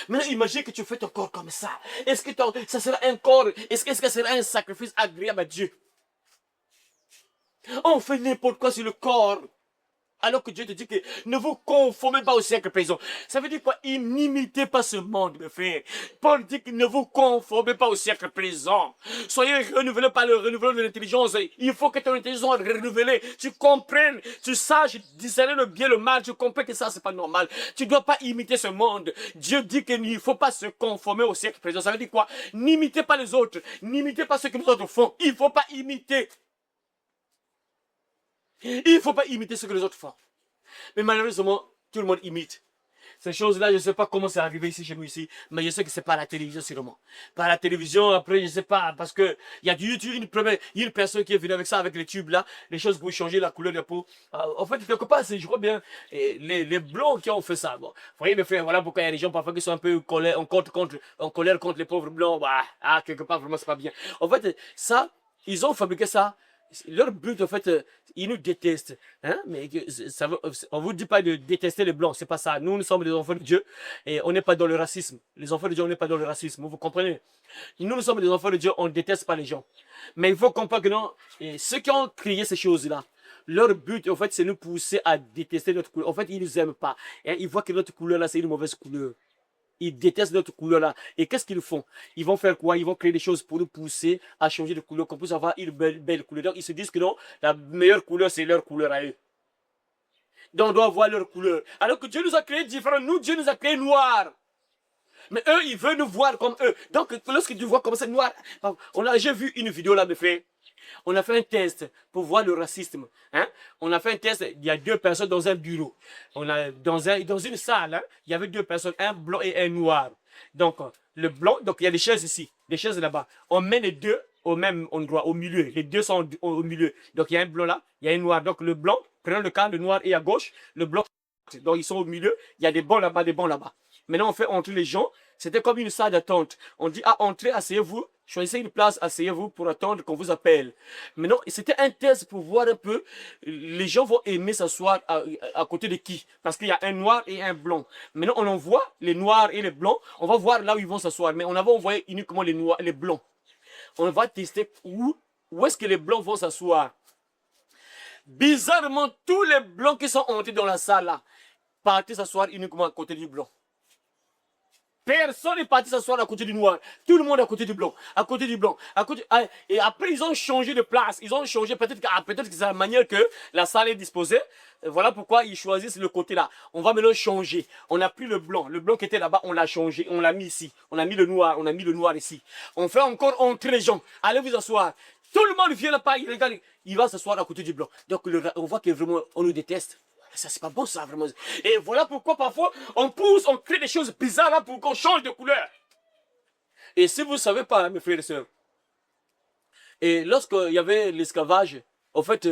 Speaker 1: Maintenant, imagine que tu fais ton corps comme ça. Est-ce que ça sera un corps, est-ce que ça sera un sacrifice agréable à Dieu? On fait n'importe quoi sur le corps. Alors que Dieu te dit que ne vous conformez pas au siècle présent. Ça veut dire quoi? N'imitez pas ce monde, mes frères. Paul dit que ne vous conformez pas au siècle présent. Soyez renouvelés par le renouveau de l'intelligence. Il faut que ton intelligence soit renouvelée. Tu comprennes, tu saches discerner le bien, le mal. Tu comprends que ça, c'est pas normal. Tu ne dois pas imiter ce monde. Dieu dit qu'il ne faut pas se conformer au siècle présent. Ça veut dire quoi? N'imitez pas les autres. N'imitez pas ce que les autres font. Il ne faut pas imiter. Il ne faut pas imiter ce que les autres font. Mais malheureusement, tout le monde imite. Ces choses-là, je ne sais pas comment c'est arrivé ici, chez nous ici, mais je sais que c'est par la télévision sûrement. Par la télévision, après, je ne sais pas, parce que il y a du YouTube, une personne qui est venue avec ça, avec les tubes là, les choses pour changer la couleur de la peau. En fait, quelque part, je crois bien, les blancs qui ont fait ça. Bon, vous voyez mes frères, voilà pourquoi il y a des gens parfois qui sont un peu en colère contre les pauvres blancs. Bah, quelque part, vraiment, c'est pas bien. En fait, ça, ils ont fabriqué ça. Leur but, en fait, ils nous détestent. Hein? Mais on ne vous dit pas de détester les blancs, c'est pas ça. Nous sommes des enfants de Dieu et on n'est pas dans le racisme. Les enfants de Dieu, on n'est pas dans le racisme. Vous comprenez? Nous sommes des enfants de Dieu, on ne déteste pas les gens. Mais il faut comprendre que non, et ceux qui ont créé ces choses-là, leur but, en fait, c'est nous pousser à détester notre couleur. En fait, ils ne nous aiment pas. Et ils voient que notre couleur-là, c'est une mauvaise couleur. Ils détestent notre couleur-là. Et qu'est-ce qu'ils font? Ils vont faire quoi? Ils vont créer des choses pour nous pousser à changer de couleur, qu'on puisse avoir une belle couleur. Donc, ils se disent que non, la meilleure couleur, c'est leur couleur à eux. Donc, on doit voir leur couleur. Alors que Dieu nous a créés différents. Nous, Dieu nous a créés noirs. Mais eux, ils veulent nous voir comme eux. Donc, lorsque tu vois comme ça, noir, j'ai vu une vidéo là, mes frères. On a fait un test pour voir le racisme. Hein? On a fait un test, il y a 2 personnes dans un bureau. Dans une salle, hein, il y avait 2 personnes, un blanc et un noir. Donc, le blanc, donc il y a des chaises ici, des chaises là-bas. On met les deux au même endroit, au milieu. Les deux sont au milieu. Donc, il y a un blanc là, il y a un noir. Donc, le blanc, prenons le cas, le noir est à gauche, le blanc. Donc, ils sont au milieu. Il y a des bancs là-bas, des bancs là-bas. Maintenant, on fait entrer les gens. C'était comme une salle d'attente. On dit, entrez, asseyez-vous. Choisissez une place, asseyez-vous pour attendre qu'on vous appelle. Maintenant, c'était un test pour voir un peu, les gens vont aimer s'asseoir à côté de qui? Parce qu'il y a un noir et un blanc. Maintenant, on envoie les noirs et les blancs. On va voir là où ils vont s'asseoir. Mais on va envoyer uniquement les blancs. On va tester où est-ce que les blancs vont s'asseoir. Bizarrement, tous les blancs qui sont entrés dans la salle là, partaient s'asseoir uniquement à côté du blanc. Personne n'est parti s'asseoir à côté du noir. Tout le monde est à côté du blanc. À côté du blanc. Et après, ils ont changé de place. Ils ont changé. Peut-être que c'est la manière que la salle est disposée. Voilà pourquoi ils choisissent le côté là. On va maintenant changer. On a pris le blanc. Le blanc qui était là-bas, on l'a changé. On l'a mis ici. On a mis le noir. On a mis le noir ici. On fait encore entrer les gens. Allez vous asseoir. Tout le monde vient là-bas. Il regarde. Il va s'asseoir à côté du blanc. Donc on voit que vraiment, on nous déteste. Ça, c'est pas bon, ça, vraiment. Et voilà pourquoi, parfois, on pousse, on crée des choses bizarres là pour qu'on change de couleur. Et si vous ne savez pas, mes frères et sœurs, et lorsqu'il y avait l'esclavage, en fait,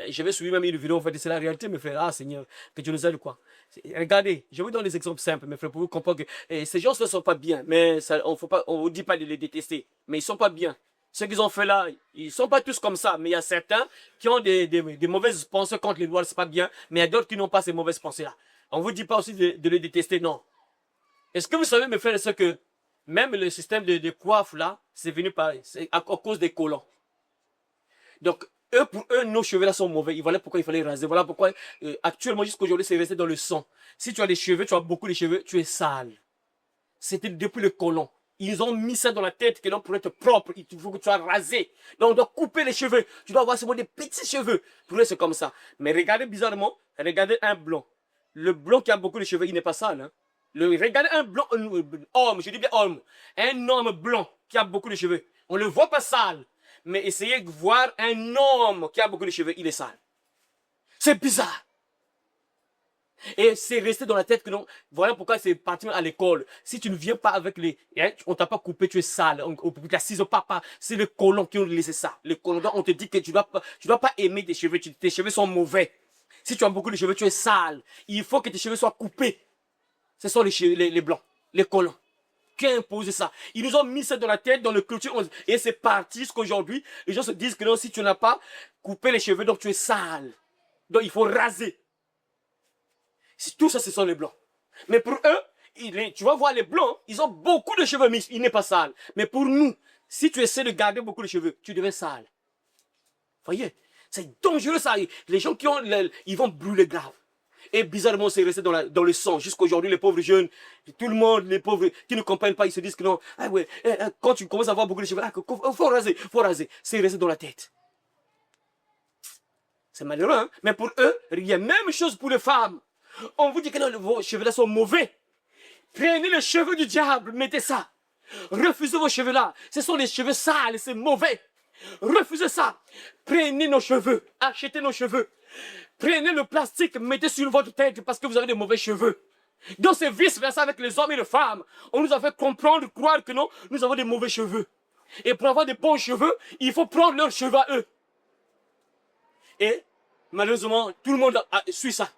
Speaker 1: j'avais suivi même une vidéo, en fait, c'est la réalité, mes frères. Ah, Seigneur, que Dieu nous aide, quoi. Regardez, je vous donne des exemples simples, mes frères, pour vous comprendre que ces gens ne sont pas bien, mais ça, on ne vous dit pas de les détester, mais ils ne sont pas bien. Ce qu'ils ont fait là, ils ne sont pas tous comme ça, mais il y a certains qui ont des mauvaises pensées contre les noirs, c'est pas bien, mais il y a d'autres qui n'ont pas ces mauvaises pensées-là. On ne vous dit pas aussi de les détester, non. Est-ce que vous savez, mes frères et sœurs, que même le système de coiffe là, c'est venu à cause des colons. Donc, pour eux, nos cheveux là sont mauvais. Voilà pourquoi il fallait raser. Voilà pourquoi, actuellement, jusqu'à aujourd'hui, c'est resté dans le sang. Si tu as des cheveux, tu as beaucoup de cheveux, tu es sale. C'était depuis le colon. Ils ont mis ça dans la tête que pour être propre, il faut que tu sois rasé. Donc on doit couper les cheveux. Tu dois avoir seulement des petits cheveux. Pour eux, c'est comme ça. Mais regardez bizarrement, regardez un blanc. Le blanc qui a beaucoup de cheveux, il n'est pas sale. Hein. Regardez un blanc, homme, je dis bien homme. Un homme blanc qui a beaucoup de cheveux. On ne le voit pas sale. Mais essayez de voir un homme qui a beaucoup de cheveux, il est sale. C'est bizarre. Et c'est resté dans la tête que non. Voilà pourquoi c'est parti à l'école. Si tu ne viens pas avec les... On t'a pas coupé, tu es sale. On t'a ciseau papa. C'est le colon qui ont laissé ça. Le colon, on te dit que tu dois pas aimer tes cheveux. Tes cheveux sont mauvais. Si tu as beaucoup de cheveux, tu es sale. Il faut que tes cheveux soient coupés. Ce sont les blancs, les colons qui ont imposé ça. Ils nous ont mis ça dans la tête, dans le culture. Et c'est parti jusqu'aujourd'hui. Les gens se disent que non, si tu n'as pas coupé les cheveux, donc tu es sale. Donc il faut raser. Tout ça, ce sont les blancs. Mais pour eux, tu vas voir les blancs, ils ont beaucoup de cheveux, mais ils n'est pas sale. Mais pour nous, si tu essaies de garder beaucoup de cheveux, tu deviens sale. Voyez, c'est dangereux ça. Les gens qui ont, ils vont brûler grave. Et bizarrement, c'est resté dans le sang. Jusqu'à aujourd'hui, les pauvres jeunes, tout le monde, les pauvres qui ne comprennent pas, ils se disent que non, ah ouais, quand tu commences à avoir beaucoup de cheveux, faut raser. C'est resté dans la tête. C'est malheureux, hein? Mais pour eux, il y a la même chose pour les femmes. On vous dit que non, vos cheveux là sont mauvais. Prenez les cheveux du diable, mettez ça. Refusez vos cheveux là. Ce sont des cheveux sales, c'est mauvais. Refusez ça. Prenez nos cheveux, achetez nos cheveux. Prenez le plastique, mettez sur votre tête parce que vous avez des mauvais cheveux. Donc c'est vice-versa avec les hommes et les femmes. On nous a fait comprendre, croire que non, nous avons des mauvais cheveux. Et pour avoir des bons cheveux, il faut prendre leurs cheveux à eux. Et malheureusement, tout le monde suit ça.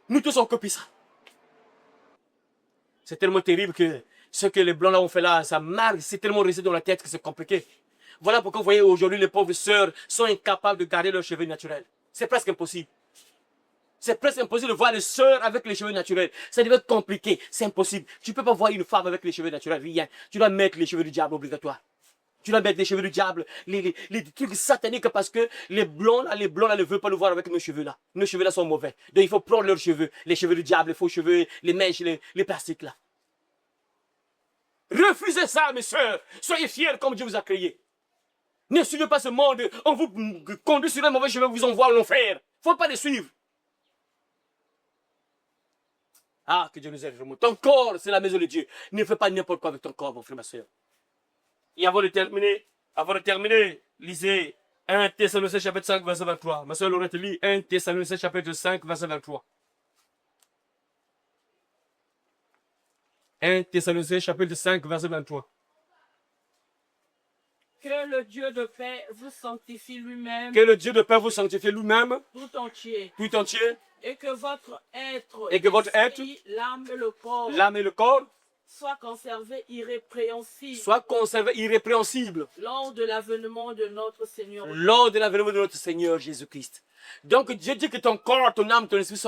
Speaker 1: Nous tous on copie ça. C'est tellement terrible que ce que les blancs là ont fait là, ça marque, c'est tellement resté dans la tête que c'est compliqué. Voilà pourquoi vous voyez aujourd'hui les pauvres sœurs sont incapables de garder leurs cheveux naturels. C'est presque impossible. C'est presque impossible de voir les sœurs avec les cheveux naturels. Ça devient compliqué, c'est impossible. Tu ne peux pas voir une femme avec les cheveux naturels, rien. Tu dois mettre les cheveux du diable obligatoire. Tu dois mettre les cheveux du diable, les trucs sataniques parce que les blancs là ne veulent pas nous voir avec nos cheveux là. Nos cheveux là sont mauvais. Donc il faut prendre leurs cheveux, les cheveux du diable, les faux cheveux, les mèches, les plastiques là. Refusez ça, mes sœurs. Soyez fiers comme Dieu vous a créé. Ne suivez pas ce monde. On vous conduit sur un mauvais chemin, vous envoie à l'enfer. Il ne faut pas les suivre. Ah, que Dieu nous aide. Ton corps, c'est la maison de Dieu. Ne fais pas n'importe quoi avec ton corps, mon frère, ma soeur. Et avant de terminer, lisez 1 Thessaloniciens chapitre 5, verset 23. Ma soeur Laurette lit 1 Thessaloniciens chapitre 5, verset 23. 1 Thessaloniciens chapitre 5, verset 23.
Speaker 2: Que le Dieu de paix vous sanctifie lui-même.
Speaker 1: Que le Dieu de paix vous sanctifie lui-même.
Speaker 2: Tout entier.
Speaker 1: Tout entier.
Speaker 2: Et que votre être, l'âme et le corps, soit conservé irrépréhensible. Lors de l'avènement de notre Seigneur.
Speaker 1: Lors de l'avènement de notre Seigneur Jésus-Christ. Donc Dieu dit que ton corps, ton âme, ton esprit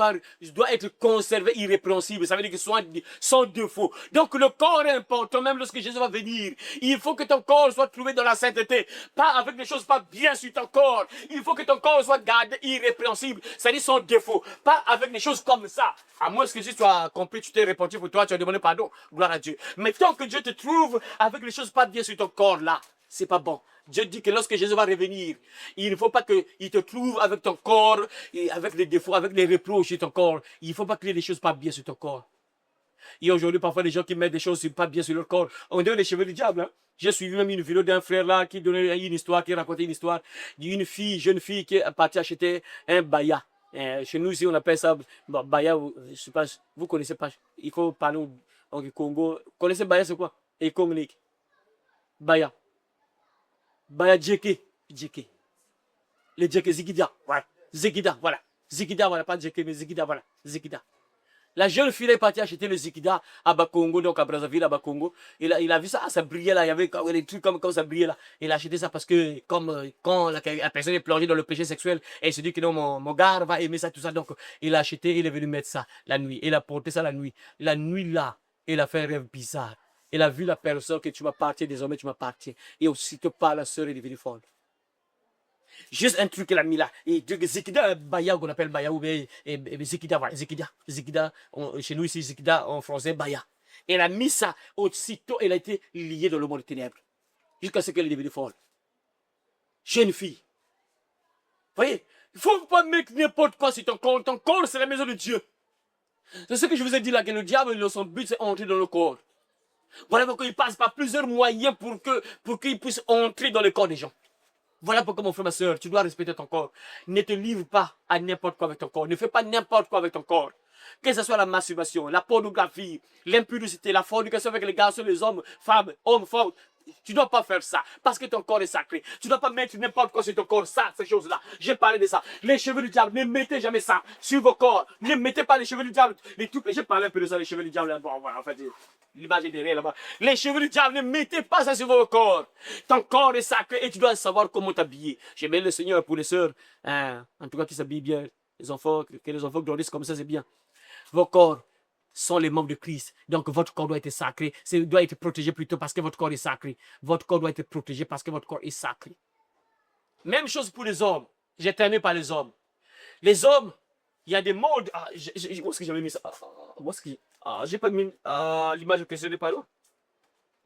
Speaker 1: doit être conservé irrépréhensible. Ça veut dire que soit sans défaut. Donc le corps est important, même lorsque Jésus va venir. Il faut que ton corps soit trouvé dans la sainteté. Pas avec des choses pas bien sur ton corps. Il faut que ton corps soit gardé irrépréhensible. C'est-à-dire sans défaut. Pas avec des choses comme ça. À moins que Jésus soit accompli, tu t'es repenti pour toi, tu as demandé pardon. Gloire à Dieu. Mais tant que Dieu te trouve avec des choses pas bien sur ton corps là, c'est pas bon. Dieu dit que lorsque Jésus va revenir, il ne faut pas qu'il te trouve avec ton corps, et avec les défauts, avec les reproches sur ton corps. Il ne faut pas qu'il y ait des choses pas bien sur ton corps. Et aujourd'hui, parfois, les gens qui mettent des choses pas bien sur leur corps, on dirait les cheveux du diable. Hein? J'ai suivi même une vidéo d'un frère là qui donnait une histoire, qui racontait une histoire d'une fille, jeune fille qui est partie acheter un baya. Chez nous ici, on appelle ça baya. Je sais pas, vous connaissez pas. Il faut parler au Congo. Vous connaissez baya, c'est quoi? Et communique. Baya. Baya Djeke. Djeke. Le Djeke Zikida. Ouais. Zikida, voilà. Zikida, voilà. Pas Djeke, mais Zikida, voilà. Zikida. La jeune fille est partie acheter le Zikida à Bakongo, donc à Brazzaville, à Bakongo. Il a vu ça, ça brillait là. Il y avait des trucs comme ça brillait là. Il a acheté ça parce que, comme quand la personne est plongée dans le péché sexuel, et il se dit que non, mon gars va aimer ça, tout ça. Donc, il a acheté, il est venu mettre ça la nuit. Il a porté ça la nuit. La nuit là, il a fait un rêve bizarre. Il a vu la personne que tu m'appartiens, désormais tu m'appartiens. Et aussitôt par la sœur est devenue folle. Juste un truc qu'il a mis là. Et Zikida, Baya, qu'on appelle Baya, ou Zikida, voilà, Zikida, chez nous ici, Zikida, en français, Baya. Elle a mis ça, aussitôt elle a été liée dans le monde des ténèbres. Jusqu'à ce qu'elle est devenue folle. Jeune fille. Vous voyez, il ne faut pas mettre n'importe quoi sur ton corps. Ton corps, c'est la maison de Dieu. C'est ce que je vous ai dit là, que le diable, son but, c'est entrer dans le corps. Voilà pourquoi il passe par plusieurs moyens pour qu'il puisse entrer dans le corps des gens. Voilà pourquoi, mon frère, ma soeur, tu dois respecter ton corps. Ne te livre pas à n'importe quoi avec ton corps. Ne fais pas n'importe quoi avec ton corps. Que ce soit la masturbation, la pornographie, l'impudicité, la fornication avec les garçons, les hommes, femmes, hommes, femmes. Tu ne dois pas faire ça parce que ton corps est sacré. Tu ne dois pas mettre n'importe quoi sur ton corps, ça, ces choses-là. J'ai parlé de ça. Les cheveux du diable, ne mettez jamais ça sur vos corps. Ne mettez pas les cheveux du diable. J'ai parlé un peu de ça, les cheveux du diable. Bon, voilà, en fait, l'image est derrière là-bas. Les cheveux du diable, ne mettez pas ça sur vos corps. Ton corps est sacré et tu dois savoir comment t'habiller. J'aime le Seigneur pour les sœurs, en tout cas qui s'habillent bien. Les enfants, que les enfants grandissent comme ça, c'est bien. Vos corps sont les membres de Christ. Donc votre corps doit être sacré. Doit être protégé plutôt parce que votre corps est sacré. Votre corps doit être protégé parce que votre corps est sacré. Même chose pour les hommes. J'ai terminé par les hommes. Les hommes, il y a des modes. Où est-ce que j'avais mis ça? Où est-ce que j'ai pas mis l'image que ce n'est pas là.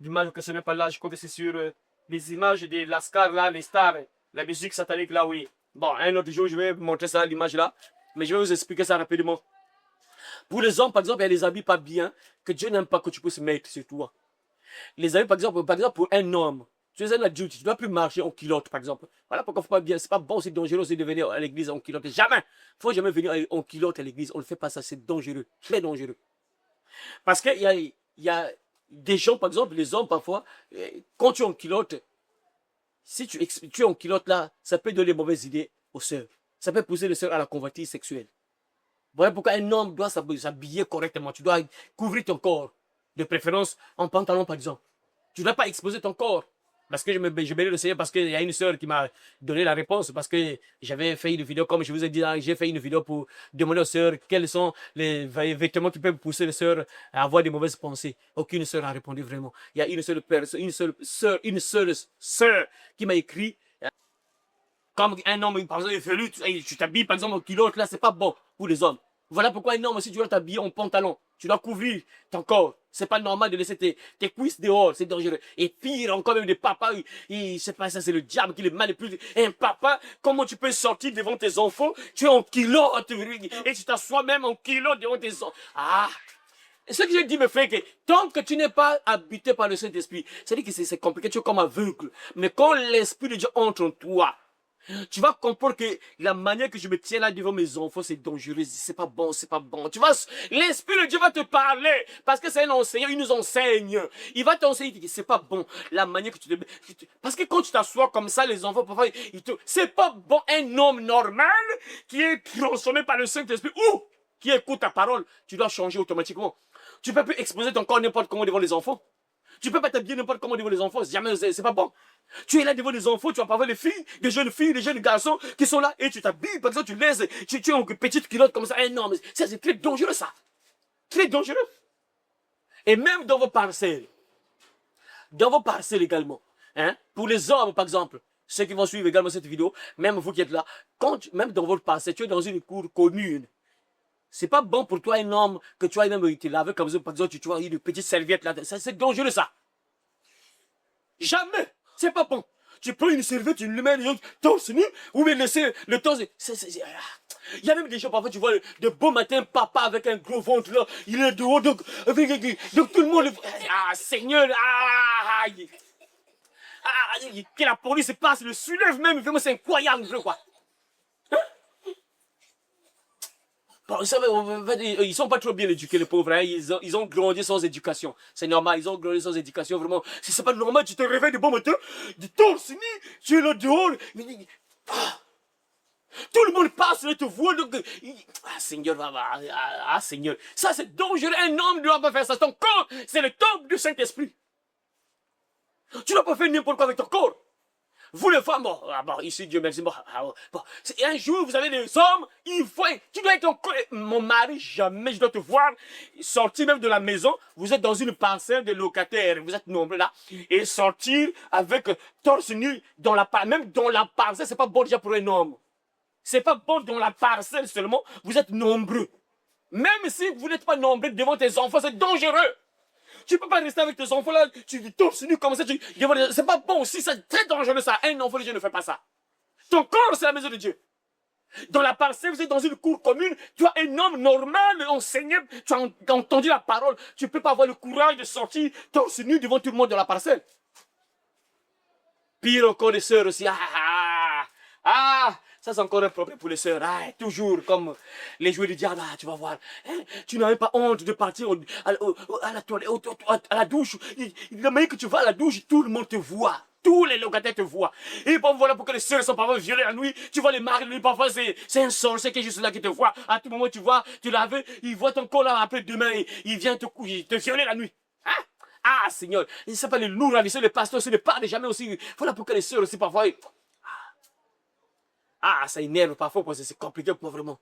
Speaker 1: L'image que ce n'est pas là. Je crois que c'est sur les images de Lascar là, les stars, la musique satanique là, oui. Bon, un autre jour, je vais vous montrer ça, l'image là. Mais je vais vous expliquer ça rapidement. Pour les hommes, par exemple, il y a des habits pas bien que Dieu n'aime pas que tu puisses mettre sur toi. Les habits, par exemple, pour un homme, tu es un adulte, tu ne dois plus marcher en culotte, par exemple. Voilà pourquoi il faut pas bien. C'est pas bon, c'est dangereux aussi de venir à l'église en culotte. Jamais. Il ne faut jamais venir en culotte à l'église. On ne fait pas ça, c'est dangereux, très dangereux. Parce qu'il y a des gens, par exemple, les hommes, parfois, quand tu es en culotte, si tu es en culotte là, ça peut donner de mauvaises idées aux sœurs. Ça peut pousser les sœurs à la convoitise sexuelle. Voilà pourquoi un homme doit s'habiller correctement. Tu dois couvrir ton corps. De préférence en pantalon, par exemple. Tu ne dois pas exposer ton corps. Parce que je bénis le Seigneur, parce qu'il y a une sœur qui m'a donné la réponse. Parce que j'avais fait une vidéo, comme je vous ai dit, j'ai fait une vidéo pour demander aux sœurs quels sont les vêtements qui peuvent pousser les sœurs à avoir des mauvaises pensées. Aucune sœur n'a répondu vraiment. Il y a une seule personne, une seule sœur qui m'a écrit. Comme un homme, par exemple, velu, tu t'habilles par exemple en culotte, là, c'est pas bon pour les hommes. Voilà pourquoi un homme aussi, tu dois t'habiller en pantalon. Tu dois couvrir ton corps. C'est pas normal de laisser tes cuisses dehors, c'est dangereux. Et pire encore même des papas, je sais pas, ça c'est le diable qui les manipule. Un papa, comment tu peux sortir devant tes enfants, tu es en culotte, et tu t'assois même en culotte devant tes enfants. Ah! Ce que je dis me fait que tant que tu n'es pas habité par le Saint-Esprit, c'est-à-dire que c'est compliqué, tu es comme aveugle. Mais quand l'Esprit de Dieu entre en toi, tu vas comprendre que la manière que je me tiens là devant mes enfants, c'est dangereux, c'est pas bon, c'est pas bon. Tu vois, l'Esprit de Dieu va te parler, parce que c'est un enseignant, il nous enseigne. Il va t'enseigner, c'est pas bon, la manière que tu te... Parce que quand tu t'assois comme ça, les enfants, parfois, c'est pas bon, un homme normal qui est transformé par le Saint-Esprit, ou qui écoute ta parole, tu dois changer automatiquement. Tu peux plus exposer ton corps n'importe comment devant les enfants. Tu peux pas t'habiller n'importe comment devant les enfants. Jamais, c'est pas bon. Tu es là devant les enfants, tu vas pas voir les filles, des jeunes garçons qui sont là et tu t'habilles, par exemple, tu laisses, tu as une petite culotte comme ça. Eh non, mais ça, c'est très dangereux, ça. Très dangereux. Et même dans vos parcelles également, hein, pour les hommes, par exemple, ceux qui vont suivre également cette vidéo, même vous qui êtes là, même dans votre parcelle, tu es dans une cour commune. C'est pas bon pour toi, un homme, que tu vas même te laver comme ça, par exemple, tu vois une petite serviette là. Ça, c'est dangereux, ça. Jamais. C'est pas bon. Tu prends une serviette, tu le mets torse nu, ou bien laisser le torse. Il y a même des gens, parfois, tu vois, de beau matin, papa avec un gros ventre là, il est dehors, donc tout le monde. Ah, Seigneur, que la police passe, le soulève même, vraiment, c'est incroyable, quoi. Bon, vous savez, ils sont pas trop bien éduqués, les pauvres. Hein. Ils ont grandi sans éducation. C'est normal, ils ont grandi sans éducation, vraiment. Si c'est pas normal, tu te réveilles de bon matin, du torse nu, tu es là dehors. Tout le monde passe et te voit. Donc, Seigneur, Seigneur. Ça, c'est dangereux. Un homme ne doit pas faire ça. Ton corps, c'est le temple du Saint-Esprit. Tu ne dois pas faire n'importe quoi avec ton corps. Vous les femmes, ici, Dieu merci, un jour, vous avez des hommes, tu dois être mon mari, jamais je dois te voir sortir même de la maison, vous êtes dans une parcelle de locataires, vous êtes nombreux là, et sortir avec torse nu, même dans la parcelle, c'est pas bon déjà pour un homme. C'est pas bon dans la parcelle seulement, vous êtes nombreux. Même si vous n'êtes pas nombreux devant tes enfants, c'est dangereux. Tu peux pas rester avec tes enfants là, tu torse nu comme ça, c'est pas bon aussi, c'est très dangereux ça. Un enfant de Dieu ne fait pas ça. Ton corps, c'est la maison de Dieu. Dans la parcelle, vous êtes dans une cour commune, tu as un homme normal, enseigné, tu as entendu la parole, tu peux pas avoir le courage de sortir torse nu devant tout le monde dans la parcelle. Pire encore les sœurs aussi, ça c'est encore un problème pour les sœurs. Toujours comme les jouets du diable, tu vas voir. Tu n'as même pas honte de partir à la toilette, à la douche. Le mec que tu vas à la douche, tout le monde te voit. Tous les locataires te voient. Et bon, voilà pourquoi les sœurs sont parfois violées la nuit. Tu vois les maris, parfois c'est un sorcier qui est juste là qui te voit. À tout moment, tu vois, tu laves, il voit ton corps là, après demain, il vient te violer la nuit. Seigneur, il s'appelle les lourds, les pasteurs, ne parlent jamais aussi. Voilà pourquoi les sœurs aussi parfois. Ça énerve parfois parce que c'est compliqué pour moi vraiment.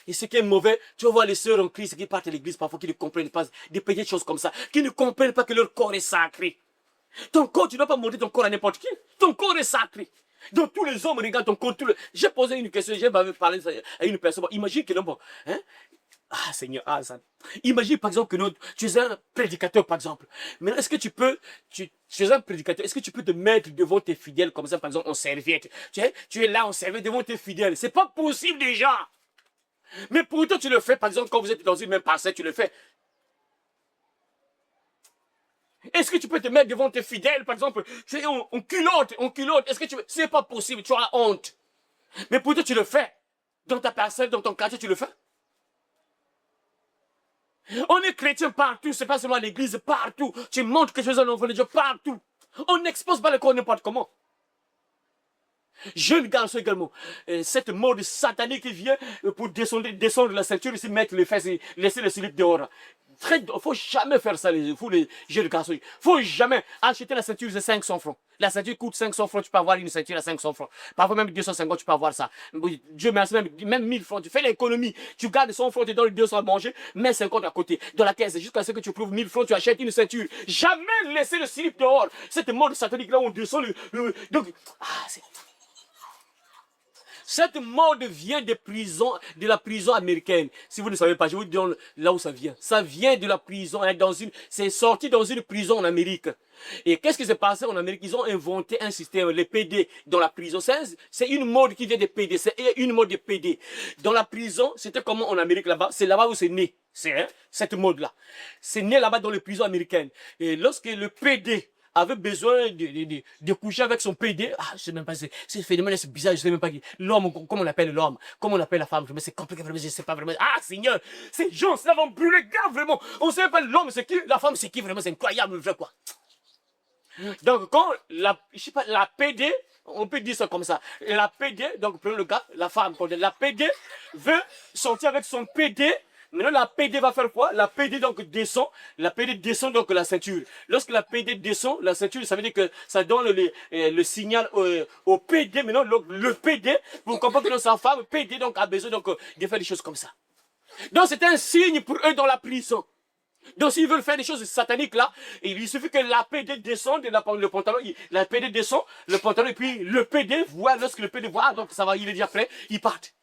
Speaker 1: Et ce qui est mauvais, tu vas voir les sœurs en Christ qui partent à l'église parfois qui ne comprennent pas des petites choses comme ça, qui ne comprennent pas que leur corps est sacré. Ton corps, tu ne dois pas montrer ton corps à n'importe qui. Ton corps est sacré. Donc tous les hommes regardent ton corps. J'ai posé une question, j'ai parlé à une personne. Imagine que l'homme, Seigneur, ça. Imagine par exemple que tu es un prédicateur par exemple. Mais est-ce que tu es un prédicateur, est-ce que tu peux te mettre devant tes fidèles comme ça par exemple en serviette? Tu es là en serviette devant tes fidèles. C'est pas possible déjà. Mais pourtant tu le fais par exemple quand vous êtes dans une même parcelle, tu le fais. Est-ce que tu peux te mettre devant tes fidèles par exemple, tu es en culotte, est-ce que tu veux? C'est pas possible, tu as honte. Mais pourtant tu le fais. Dans ta parcelle, dans ton quartier, tu le fais. On est chrétien partout, c'est pas seulement à l'église, partout. Tu montres que tu es un enfant de Dieu partout. On n'expose pas le corps n'importe comment. Jeune garçon également, cette mode satanique qui vient pour descendre la ceinture et se mettre les fesses et laisser le slip dehors. Faut jamais faire ça, les jeunes garçons. Faut jamais acheter la ceinture, c'est 500 francs. La ceinture coûte 500 francs, tu peux avoir une ceinture à 500 francs. Parfois même 250, tu peux avoir ça. Dieu merci, même 1000 francs. Tu fais l'économie, tu gardes 100 francs, tu donnes 200 à manger, mets 50 à côté, dans la caisse, jusqu'à ce que tu trouves 1000 francs, tu achètes une ceinture. Jamais laisser le slip dehors. Cette mode satanique là, on descend donc, cette mode vient de la prison américaine. Si vous ne savez pas, je vous dis là où ça vient. Ça vient de la prison, c'est sorti dans une prison en Amérique. Et qu'est-ce qui s'est passé en Amérique? Ils ont inventé un système, les PD dans la prison. C'est une mode qui vient des PD, c'est une mode de PD. Dans la prison, c'était comment en Amérique là-bas? C'est là-bas où c'est né, cette mode-là. C'est né là-bas dans les prisons américaines. Et lorsque le PD avait besoin de coucher avec son PD. Je sais même pas, c'est phénomène, c'est bizarre, je sais même pas l'homme, comment on appelle l'homme, comment on appelle la femme, mais c'est compliqué, vraiment, je sais pas vraiment. Seigneur, ces gens, ça va brûler grave, vraiment. On sait pas l'homme c'est qui, la femme c'est qui, vraiment, c'est incroyable, quoi. Donc, quand je sais pas, la PD, on peut dire ça comme ça, la PD, donc prenons le gars, la femme, la PD veut sortir avec son PD, Maintenant, la PD va faire quoi? La PD donc descend. La PD descend donc la ceinture. Lorsque la PD descend, la ceinture, ça veut dire que ça donne le signal au PD. Maintenant, le PD, vous comprenez que sa femme, PD donc a besoin donc, de faire des choses comme ça. Donc c'est un signe pour eux dans la prison. Donc s'ils veulent faire des choses sataniques là, il suffit que la PD descende, le pantalon, la PD descend, le pantalon, et puis le PD voit, lorsque le PD voit, donc ça va, il est déjà prêt, ils partent.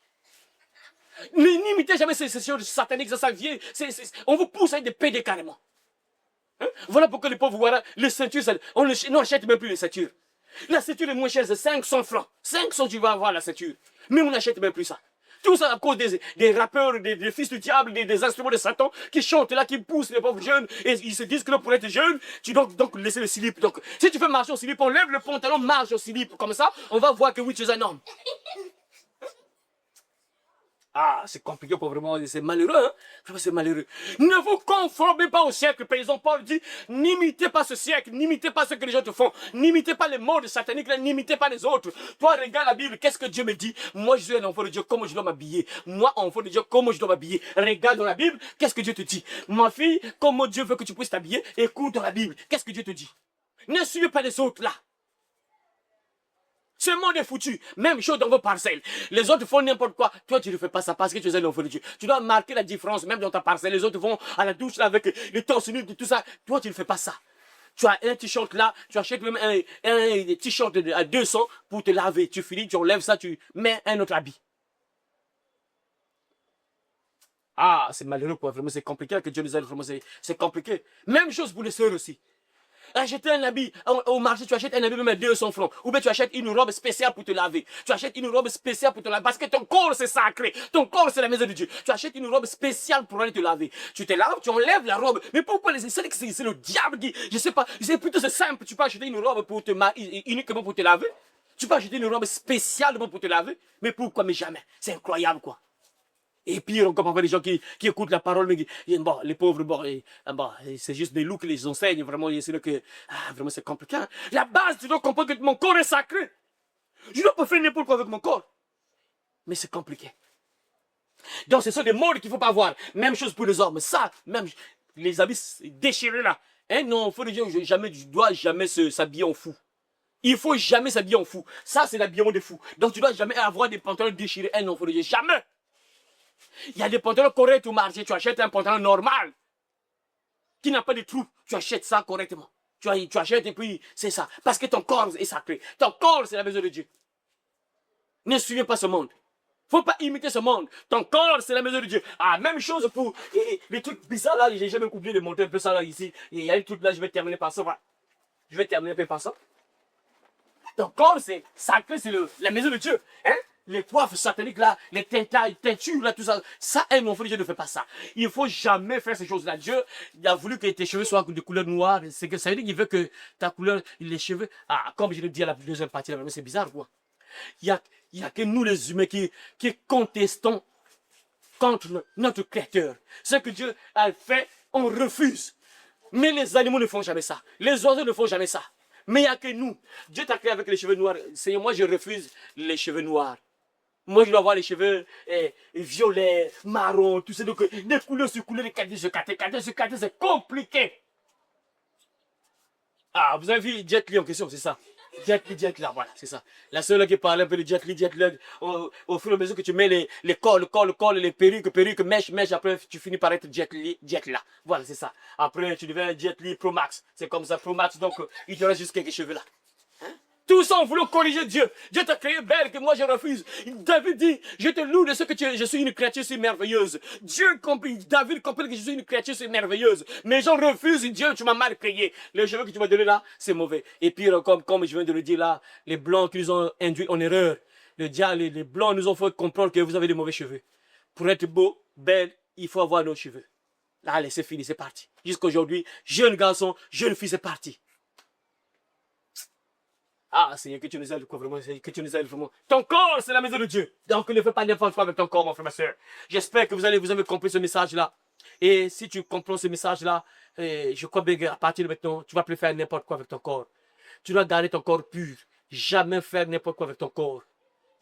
Speaker 1: N'imitez jamais ces choses sataniques, ça vient, on vous pousse avec des PD carrément. Hein? Voilà pourquoi les pauvres, voilà, les ceintures, on n'achète même plus les ceintures. La ceinture est moins chère, c'est 500 francs. 500 tu vas avoir la ceinture. Mais on n'achète même plus ça. Tout ça à cause des rappeurs, des fils du diable, des instruments de Satan qui chantent là, qui poussent les pauvres jeunes. Et ils se disent que là, pour être jeune, tu dois donc laisser le slip. Donc, si tu fais marcher au slip, on lève le pantalon, marche au slip. Comme ça, on va voir que oui, tu es un homme. Ah, c'est compliqué pour vraiment, c'est malheureux, hein? Vraiment, c'est malheureux. Ne vous conformez pas au siècle, paysan. Paul dit, n'imitez pas ce siècle, n'imitez pas ce que les gens te font, n'imitez pas les modes sataniques, n'imitez pas les autres. Toi, regarde la Bible, qu'est-ce que Dieu me dit? Moi, je suis un enfant de Dieu, comment je dois m'habiller? Moi, enfant de Dieu, comment je dois m'habiller? Regarde dans la Bible, qu'est-ce que Dieu te dit? Ma fille, comment Dieu veut que tu puisses t'habiller? Écoute dans la Bible, qu'est-ce que Dieu te dit? Ne suivez pas les autres là. Ce monde est foutu. Même chose dans vos parcelles. Les autres font n'importe quoi. Toi, tu ne fais pas ça parce que tu es un enfant de Dieu. Tu dois marquer la différence même dans ta parcelle. Les autres vont à la douche là, avec les torse nu et tout ça. Toi, tu ne fais pas ça. Tu as un t-shirt là. Tu achètes même un t-shirt à 200 pour te laver. Tu finis, tu enlèves ça, tu mets un autre habit. Ah, c'est malheureux quoi. Vraiment, c'est compliqué que Dieu nous aide. Vraiment, c'est compliqué. Même chose pour les sœurs aussi. Acheter un habit, au marché, tu achètes un habit même à 200 francs. Ou bien tu achètes une robe spéciale pour te laver. Tu achètes une robe spéciale pour te laver. Parce que ton corps c'est sacré. Ton corps c'est la maison de Dieu. Tu achètes une robe spéciale pour aller te laver. Tu te laves, tu enlèves la robe. Mais pourquoi c'est le diable qui, je sais pas, c'est plutôt c'est simple. Tu peux acheter une robe pour te uniquement pour te laver. Tu peux acheter une robe spéciale pour te laver. Mais pourquoi, mais jamais. C'est incroyable quoi. Et pire encore parfois les gens qui écoutent la parole, mais bon, les pauvres, bon, c'est juste des loups qui les enseignent, vraiment, c'est là que, vraiment c'est compliqué. Hein. La base, tu dois comprendre que mon corps est sacré. Je ne dois pas faire n'importe quoi avec mon corps. Mais c'est compliqué. Donc ce sont des modes qu'il ne faut pas avoir. Même chose pour les hommes, ça, même les habits déchirés là. Hein, non, il faut dire, je dois jamais s'habiller en fou. Il faut jamais s'habiller en fou. Ça, c'est l'habillement des fous. Donc tu dois jamais avoir des pantalons déchirés. Hein, non, il faut dire jamais. Il y a des pantalons corrects au marché. Tu achètes un pantalon normal qui n'a pas de trous. Tu achètes ça correctement. Tu achètes et puis c'est ça. Parce que ton corps est sacré. Ton corps, c'est la maison de Dieu. Ne suivez pas ce monde. Il ne faut pas imiter ce monde. Ton corps, c'est la maison de Dieu. Ah, même chose pour les trucs bizarres là. J'ai jamais oublié de monter un peu ça là ici. Il y a des trucs là, je vais terminer par ça. Voilà. Je vais terminer un peu par ça. Ton corps, c'est sacré, c'est la maison de Dieu. Hein? Les coiffes sataniques là, les teintures là, tout ça. Ça, mon enfant, Dieu ne fait pas ça. Il ne faut jamais faire ces choses-là. Dieu, il a voulu que tes cheveux soient de couleur noire. C'est que ça veut dire qu'il veut que ta couleur, les cheveux. Ah, comme je le dis à la deuxième partie, c'est bizarre quoi. Il y a que nous les humains qui contestons contre notre Créateur. Ce que Dieu a fait, on refuse. Mais les animaux ne font jamais ça. Les oiseaux ne font jamais ça. Mais il n'y a que nous. Dieu t'a créé avec les cheveux noirs. Seigneur, moi je refuse les cheveux noirs. Moi je dois avoir les cheveux violets, marrons, tout ça. Donc des couleurs sur couleurs, des cadets sur cadets, c'est compliqué. Ah, vous avez vu Jet Li en question, c'est ça. Jet Li, voilà, c'est ça. La seule qui parle un peu de Jet Li, au fur et à mesure que tu mets les cols, les perruques, mèches, après tu finis par être Jet là. Voilà, c'est ça. Après tu deviens Jet Li Pro Max. C'est comme ça, Pro Max, donc il te reste juste quelques cheveux là. Tout ça, on voulait corriger Dieu. Dieu t'a créé belle, que moi je refuse. David dit, je te loue de ce que tu es, je suis une créature si merveilleuse. David comprend que je suis une créature si merveilleuse. Mais j'en refuse, Dieu, tu m'as mal créé. Les cheveux que tu m'as donné là, c'est mauvais. Et puis, comme je viens de le dire là, les blancs qui nous ont induit en erreur. Le diable, les blancs nous ont fait comprendre que vous avez des mauvais cheveux. Pour être beau, belle, il faut avoir nos cheveux. Là, allez, c'est fini, c'est parti. Jusqu'aujourd'hui, jeune garçon, jeune fille, c'est parti. Ah, Seigneur, que tu nous aides, quoi, vraiment, que tu nous aides, vraiment. Ton corps, c'est la maison de Dieu. Donc, ne fais pas n'importe quoi avec ton corps, mon frère, ma soeur. J'espère que vous avez compris ce message-là. Et si tu comprends ce message-là, je crois bien qu'à partir de maintenant, tu ne vas plus faire n'importe quoi avec ton corps. Tu dois garder ton corps pur. Jamais faire n'importe quoi avec ton corps.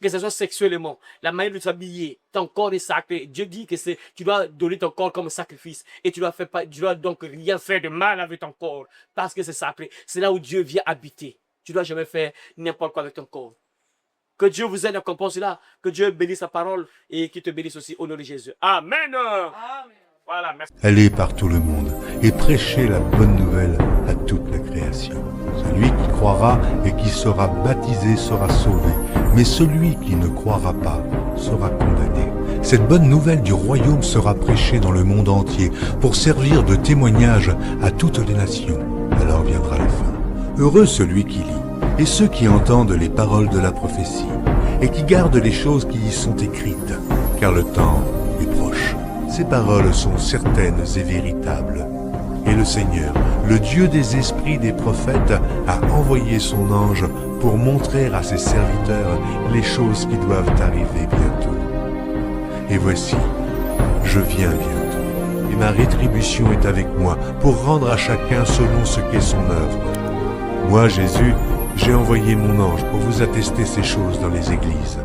Speaker 1: que ce soit sexuellement, la manière de s'habiller, ton corps est sacré. Dieu dit que tu dois donner ton corps comme sacrifice et tu dois donc rien faire de mal avec ton corps parce que c'est sacré. C'est là où Dieu vient habiter. Tu dois jamais faire n'importe quoi avec ton corps. Que Dieu vous aide à comprendre cela. Que Dieu bénisse sa parole et qu'il te bénisse aussi au nom de Jésus. Amen. Voilà, merci.
Speaker 4: Allez par tout le monde et prêchez la bonne nouvelle à toute la création. Celui qui croira et qui sera baptisé sera sauvé, mais celui qui ne croira pas sera condamné. Cette bonne nouvelle du royaume sera prêchée dans le monde entier pour servir de témoignage à toutes les nations. Alors viendra la fin. Heureux celui qui lit et ceux qui entendent les paroles de la prophétie et qui gardent les choses qui y sont écrites, car le temps est proche. Ces paroles sont certaines et véritables. Et le Seigneur, le Dieu des esprits des prophètes, a envoyé son ange pour montrer à ses serviteurs les choses qui doivent arriver bientôt. Et voici, je viens bientôt, et ma rétribution est avec moi pour rendre à chacun selon ce qu'est son œuvre. Moi, Jésus, j'ai envoyé mon ange pour vous attester ces choses dans les églises.